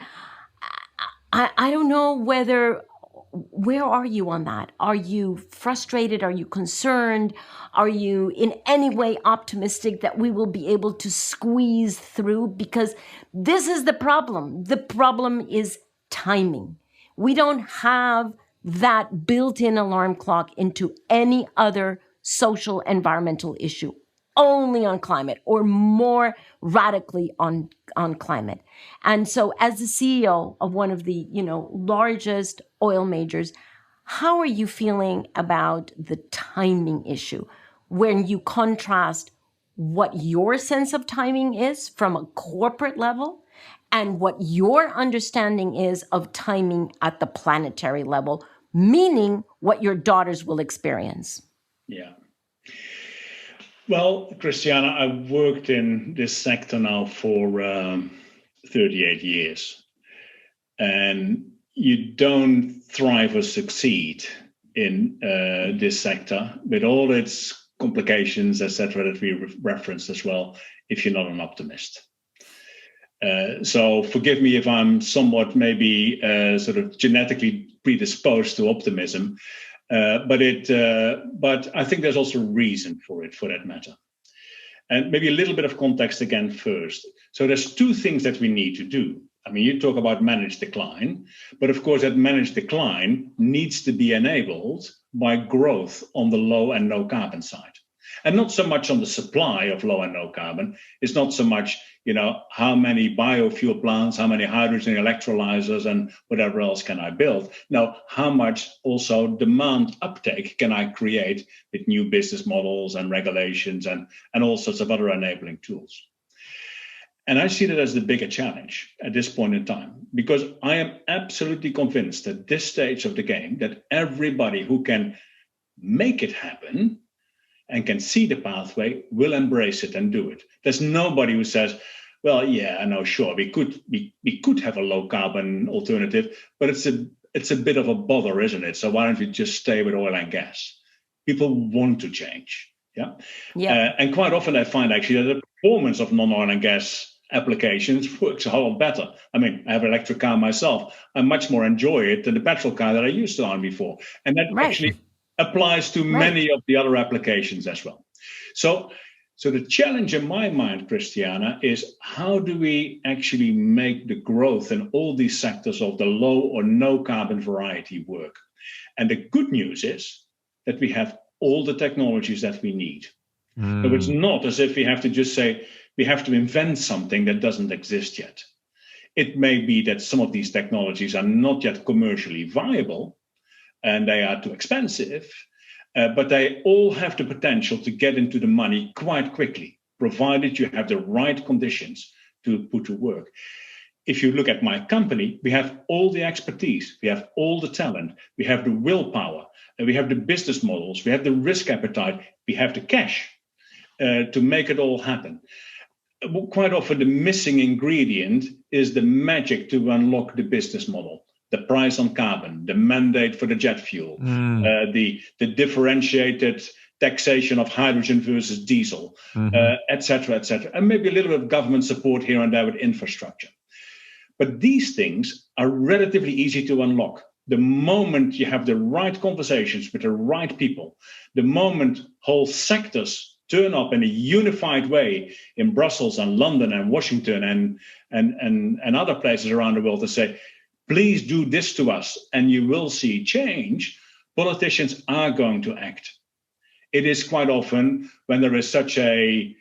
I don't know where are you on that? Are you frustrated? Are you concerned? Are you in any way optimistic that we will be able to squeeze through? Because this is the problem. The problem is timing. We don't have that built-in alarm clock into any other social environmental issue, only on climate, or more radically on climate. And so as the CEO of one of the, largest oil majors, how are you feeling about the timing issue when you contrast what your sense of timing is from a corporate level and what your understanding is of timing at the planetary level, meaning what your daughters will experience? Yeah. Well, Christiana, I've worked in this sector now for 38 years. And you don't thrive or succeed in this sector with all its complications, etc., that we referenced as well, if you're not an optimist. So forgive me if I'm somewhat maybe sort of genetically predisposed to optimism. But I think there's also a reason for it, for that matter. And maybe a little bit of context again first. So there's two things that we need to do. I mean, you talk about managed decline, but of course that managed decline needs to be enabled by growth on the low and no carbon side. And not so much on the supply of low and no carbon. It's not so much, how many biofuel plants, how many hydrogen electrolyzers and whatever else can I build? No, how much also demand uptake can I create with new business models and regulations and all sorts of other enabling tools? And I see that as the bigger challenge at this point in time, because I am absolutely convinced at this stage of the game that everybody who can make it happen and can see the pathway will embrace it and do it. There's nobody who says, well, yeah, I know, sure, we could have a low carbon alternative, but it's a bit of a bother, isn't it? So why don't we just stay with oil and gas? People want to change. Yeah. And quite often I find actually that the performance of non-oil and gas applications works a whole lot better. I mean, I have an electric car myself. I much more enjoy it than the petrol car that I used to own before. And that actually applies to many of the other applications as well. So the challenge in my mind, Christiana, is how do we actually make the growth in all these sectors of the low or no carbon variety work? And the good news is that we have all the technologies that we need. So it's not as if we have to just say, we have to invent something that doesn't exist yet. It may be that some of these technologies are not yet commercially viable and they are too expensive, but they all have the potential to get into the money quite quickly, provided you have the right conditions to put to work. If you look at my company, we have all the expertise, we have all the talent, we have the willpower, and we have the business models, we have the risk appetite, we have the cash to make it all happen. Quite often the missing ingredient is the magic to unlock the business model. The price on carbon, the mandate for the jet fuel, the differentiated taxation of hydrogen versus diesel, et cetera, and maybe a little bit of government support here and there with infrastructure. But these things are relatively easy to unlock. The moment you have the right conversations with the right people, the moment whole sectors turn up in a unified way in Brussels and London and Washington and other places around the world to say, please do this to us and you will see change, politicians are going to act. It is quite often when there is such a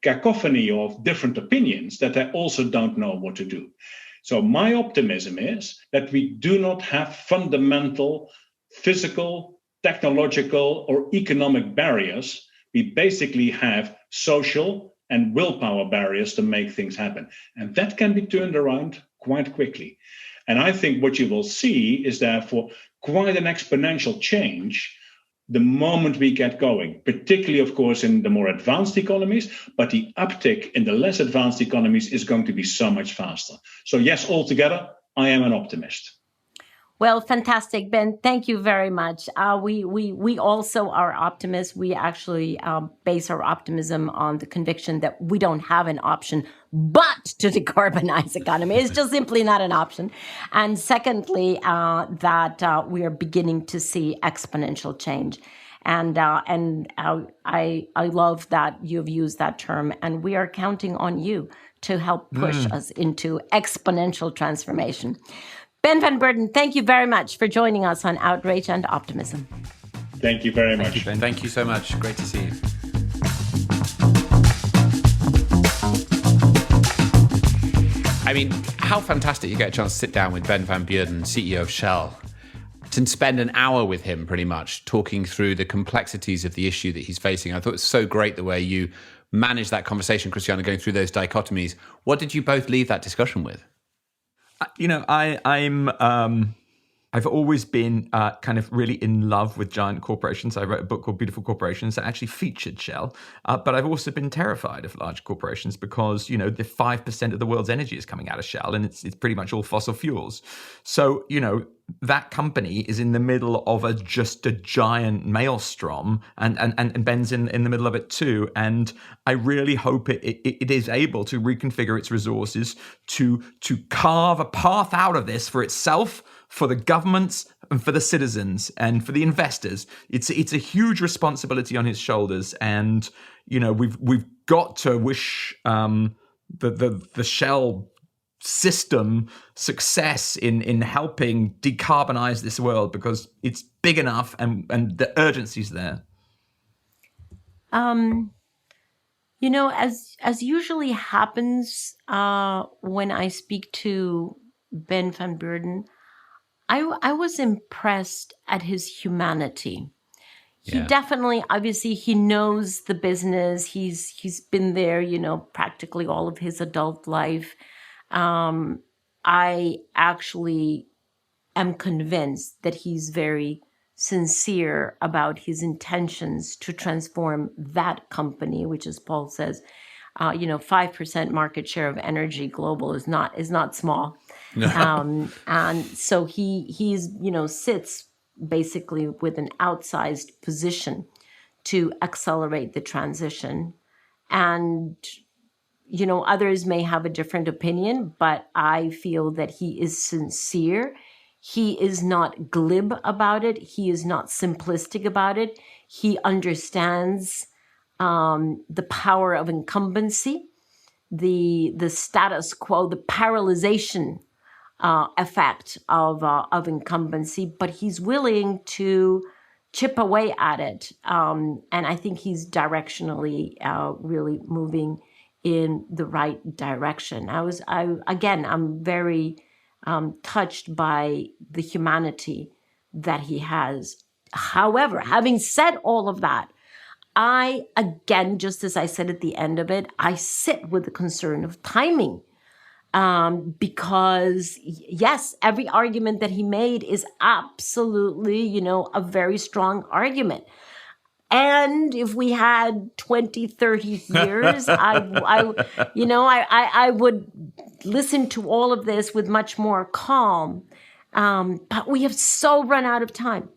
cacophony of different opinions that they also don't know what to do. So my optimism is that we do not have fundamental physical, technological, or economic barriers. We basically have social and willpower barriers to make things happen. And that can be turned around quite quickly. And I think what you will see is therefore quite an exponential change the moment we get going, particularly, of course, in the more advanced economies, but the uptick in the less advanced economies is going to be so much faster. So yes, altogether, I am an optimist. Well, fantastic, Ben. Thank you very much. We also are optimists. We actually base our optimism on the conviction that we don't have an option but to decarbonize the economy. It's just simply not an option. And secondly, that we are beginning to see exponential change. And I love that you've used that term, and we are counting on you to help push us into exponential transformation. Ben van Beurden, thank you very much for joining us on Outrage and Optimism. Thank you very much. Thank you, Ben. Thank you so much. Great to see you. I mean, how fantastic you get a chance to sit down with Ben van Beurden, CEO of Shell, to spend an hour with him pretty much talking through the complexities of the issue that he's facing. I thought it was so great the way you managed that conversation, Christiana, going through those dichotomies. What did you both leave that discussion with? You know, I've always been kind of really in love with giant corporations. I wrote a book called Beautiful Corporations that actually featured Shell. But I've also been terrified of large corporations because, you know, the 5% of the world's energy is coming out of Shell, and it's pretty much all fossil fuels. So, you know, that company is in the middle of just a giant maelstrom, and Ben's in the middle of it too. And I really hope it is able to reconfigure its resources to carve a path out of this for itself, for the governments, and for the citizens, and for the investors. It's a huge responsibility on his shoulders, and you know we've got to wish the Shell system success in helping decarbonize this world, because it's big enough and the urgency's there. You know, as usually happens when I speak to Ben van Beurden, I was impressed at his humanity. He definitely, obviously, he knows the business. He's been there, you know, practically all of his adult life. I actually am convinced that he's very sincere about his intentions to transform that company, which, as Paul says, 5% market share of energy global is not small. No. And so he's sits basically with an outsized position to accelerate the transition. And others may have a different opinion, but I feel that he is sincere. He is not glib about it. He is not simplistic about it. He understands the power of incumbency, the status quo, the paralyzation effect of incumbency, but he's willing to chip away at it. And I think he's directionally really moving in the right direction. I'm very touched by the humanity that he has. However, having said all of that, I, again, just as I said at the end of it, I sit with the concern of timing. Because yes, every argument that he made is absolutely, a very strong argument. And if we had 20, 30 years, I would listen to all of this with much more calm. But we have so run out of time.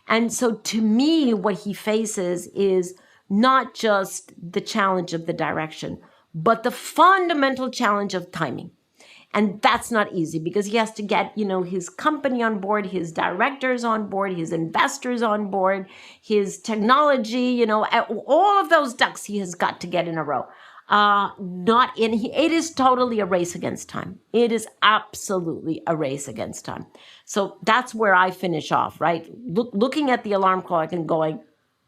And so to me, what he faces is not just the challenge of the direction, but the fundamental challenge of timing. And that's not easy because he has to get, his company on board, his directors on board, his investors on board, his technology, all of those ducks he has got to get in a row. It is totally a race against time. It is absolutely a race against time. So that's where I finish off, right? Looking at the alarm clock and going,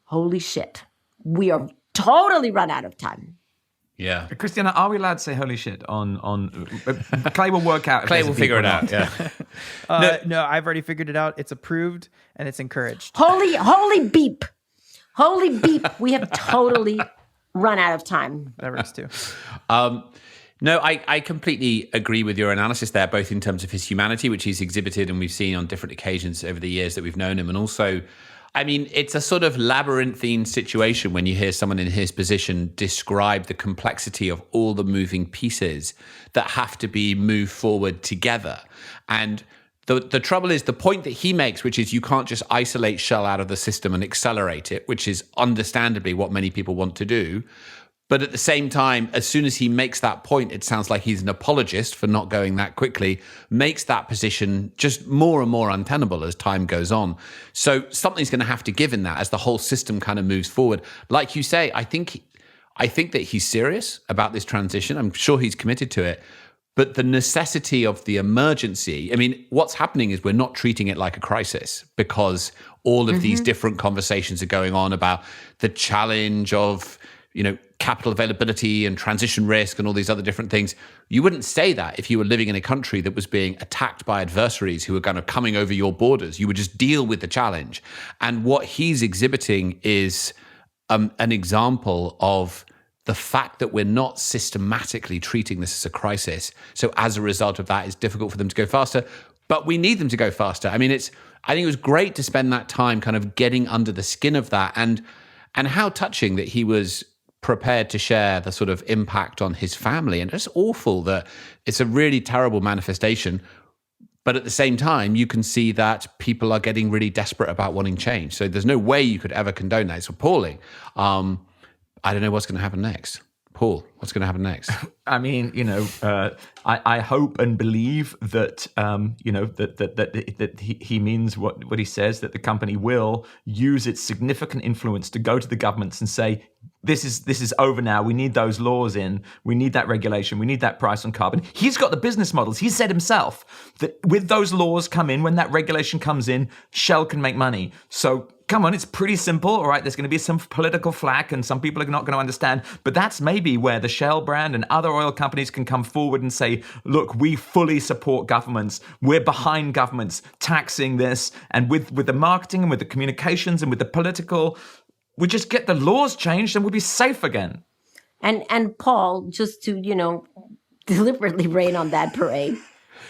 holy shit, we are totally run out of time. Yeah. Christiana, are we allowed to say holy shit on Clay will work out. Clay will figure it out. Yeah. No, I've already figured it out. It's approved and it's encouraged. Holy beep. Holy beep. We have totally run out of time. That works too. No, I completely agree with your analysis there, both in terms of his humanity, which he's exhibited and we've seen on different occasions over the years that we've known him. And also, I mean, it's a sort of labyrinthine situation when you hear someone in his position describe the complexity of all the moving pieces that have to be moved forward together. And the trouble is the point that he makes, which is you can't just isolate Shell out of the system and accelerate it, which is understandably what many people want to do. But at the same time, as soon as he makes that point, it sounds like he's an apologist for not going that quickly, makes that position just more and more untenable as time goes on. So something's going to have to give in that as the whole system kind of moves forward. Like you say, I think that he's serious about this transition. I'm sure he's committed to it. But the necessity of the emergency, I mean, what's happening is we're not treating it like a crisis because all of these different conversations are going on about the challenge of, capital availability and transition risk and all these other different things. You wouldn't say that if you were living in a country that was being attacked by adversaries who were kind of coming over your borders. You would just deal with the challenge. And what he's exhibiting is an example of the fact that we're not systematically treating this as a crisis. So as a result of that, it's difficult for them to go faster, but we need them to go faster. I mean, I think it was great to spend that time kind of getting under the skin of that and how touching that he was prepared to share the sort of impact on his family. And it's awful that it's a really terrible manifestation. But at the same time, you can see that people are getting really desperate about wanting change. So there's no way you could ever condone that. It's appalling. I don't know what's going to happen next. Paul, what's going to happen next? I mean, I hope and believe that, that he means what he says, that the company will use its significant influence to go to the governments and say, this is over now. We need those laws in. We need that regulation. We need that price on carbon. He's got the business models. He said himself that with those laws come in, when that regulation comes in, Shell can make money. So come on, it's pretty simple. All right, there's going to be some political flack and some people are not going to understand. But that's maybe where the Shell brand and other oil companies can come forward and say, look, we fully support governments. We're behind governments taxing this. And with the marketing and with the communications and with the political, we just get the laws changed and we'll be safe again. And Paul, just to, deliberately rain on that parade.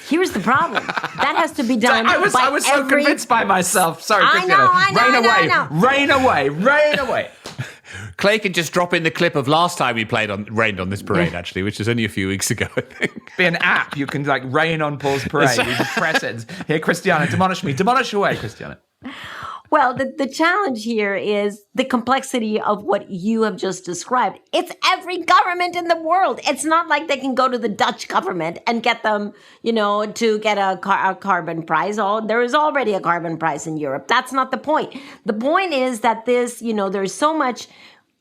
Here's the problem. That has to be done. I was so convinced by myself. Sorry, Christiana. Rain away. Clay can just drop in the clip of last time we rained on this parade, actually, which was only a few weeks ago, I think. Be an app. You can rain on Paul's parade. You just press it. Here, Christiana, demolish me. Demolish away, Christiana. Well, the challenge here is the complexity of what you have just described. It's every government in the world. It's not like they can go to the Dutch government and get them, to get a carbon price. There is already a carbon price in Europe. That's not the point. The point is that there's so much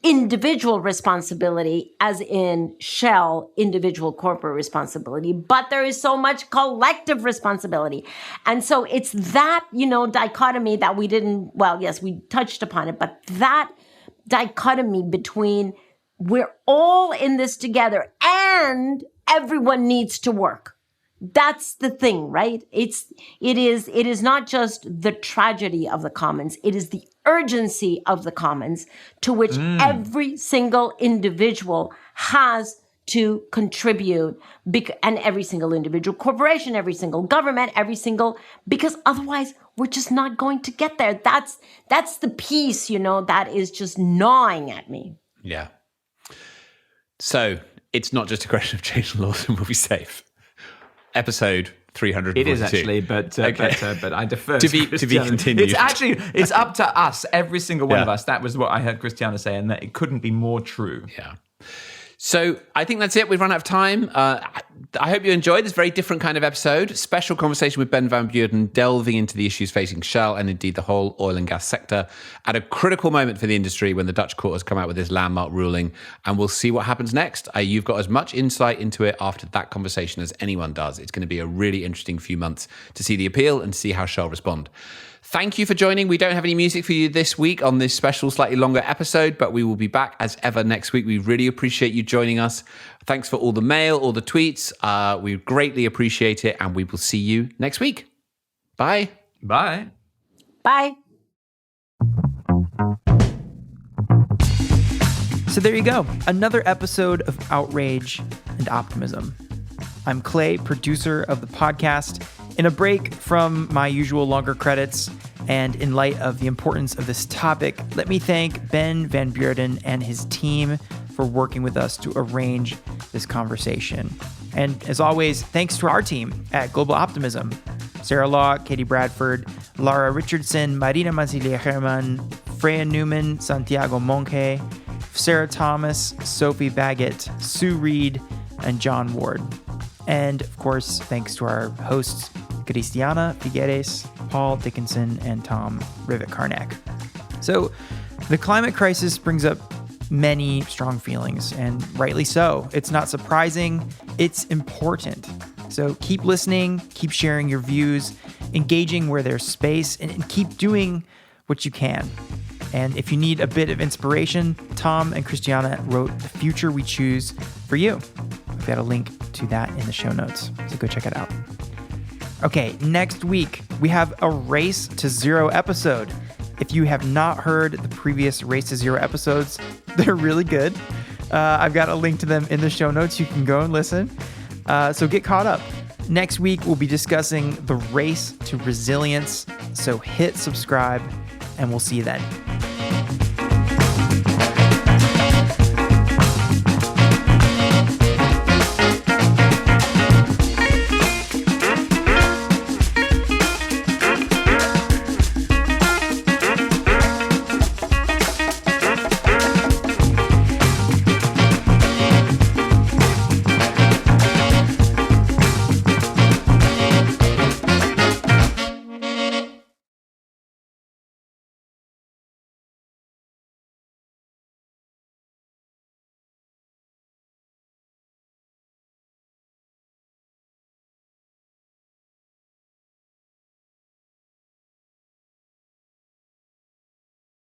individual responsibility, as in Shell, individual corporate responsibility, but there is so much collective responsibility. And so it's that, dichotomy that we touched upon it, but that dichotomy between we're all in this together and everyone needs to work. That's the thing, right? It is not just the tragedy of the commons. It is the urgency of the commons to which every single individual has to contribute, and every single individual corporation, every single government, because otherwise we're just not going to get there. That's the piece, that is just gnawing at me. Yeah. So it's not just a question of changing laws and we'll be safe. Episode 342. It is actually, but I defer to be continued. It's up to us, every single one of us. That was what I heard Christiana say, and that it couldn't be more true. Yeah. So I think that's it. We've run out of time. I hope you enjoyed this very different kind of episode. Special conversation with Ben van Beurden, delving into the issues facing Shell and indeed the whole oil and gas sector at a critical moment for the industry when the Dutch court has come out with this landmark ruling. And we'll see what happens next. You've got as much insight into it after that conversation as anyone does. It's going to be a really interesting few months to see the appeal and see how Shell respond. Thank you for joining. We don't have any music for you this week on this special, slightly longer episode, but we will be back as ever next week. We really appreciate you joining us. Thanks for all the mail, all the tweets. We greatly appreciate it, and we will see you next week. Bye. Bye. Bye. So there you go. Another episode of Outrage and Optimism. I'm Clay, producer of the podcast. In a break from my usual longer credits, and in light of the importance of this topic, let me thank Ben van Beurden and his team for working with us to arrange this conversation. And as always, thanks to our team at Global Optimism: Sarah Law, Katie Bradford, Lara Richardson, Marina Mazilia-Herman, Freya Newman, Santiago Monke, Sarah Thomas, Sophie Baggett, Sue Reed, and John Ward. And of course, thanks to our hosts, Cristiana Figueres, Paul Dickinson, and Tom Rivett-Carnac. So the climate crisis brings up many strong feelings, and rightly so. It's not surprising, it's important. So keep listening, keep sharing your views, engaging where there's space, and keep doing what you can. And if you need a bit of inspiration, Tom and Christiana wrote The Future We Choose for you. I've got a link to that in the show notes, so go check it out. Okay, next week, we have a Race to Zero episode. If you have not heard the previous Race to Zero episodes, they're really good. I've got a link to them in the show notes. You can go and listen. So get caught up. Next week, we'll be discussing the race to resilience. So hit subscribe, and we'll see you then.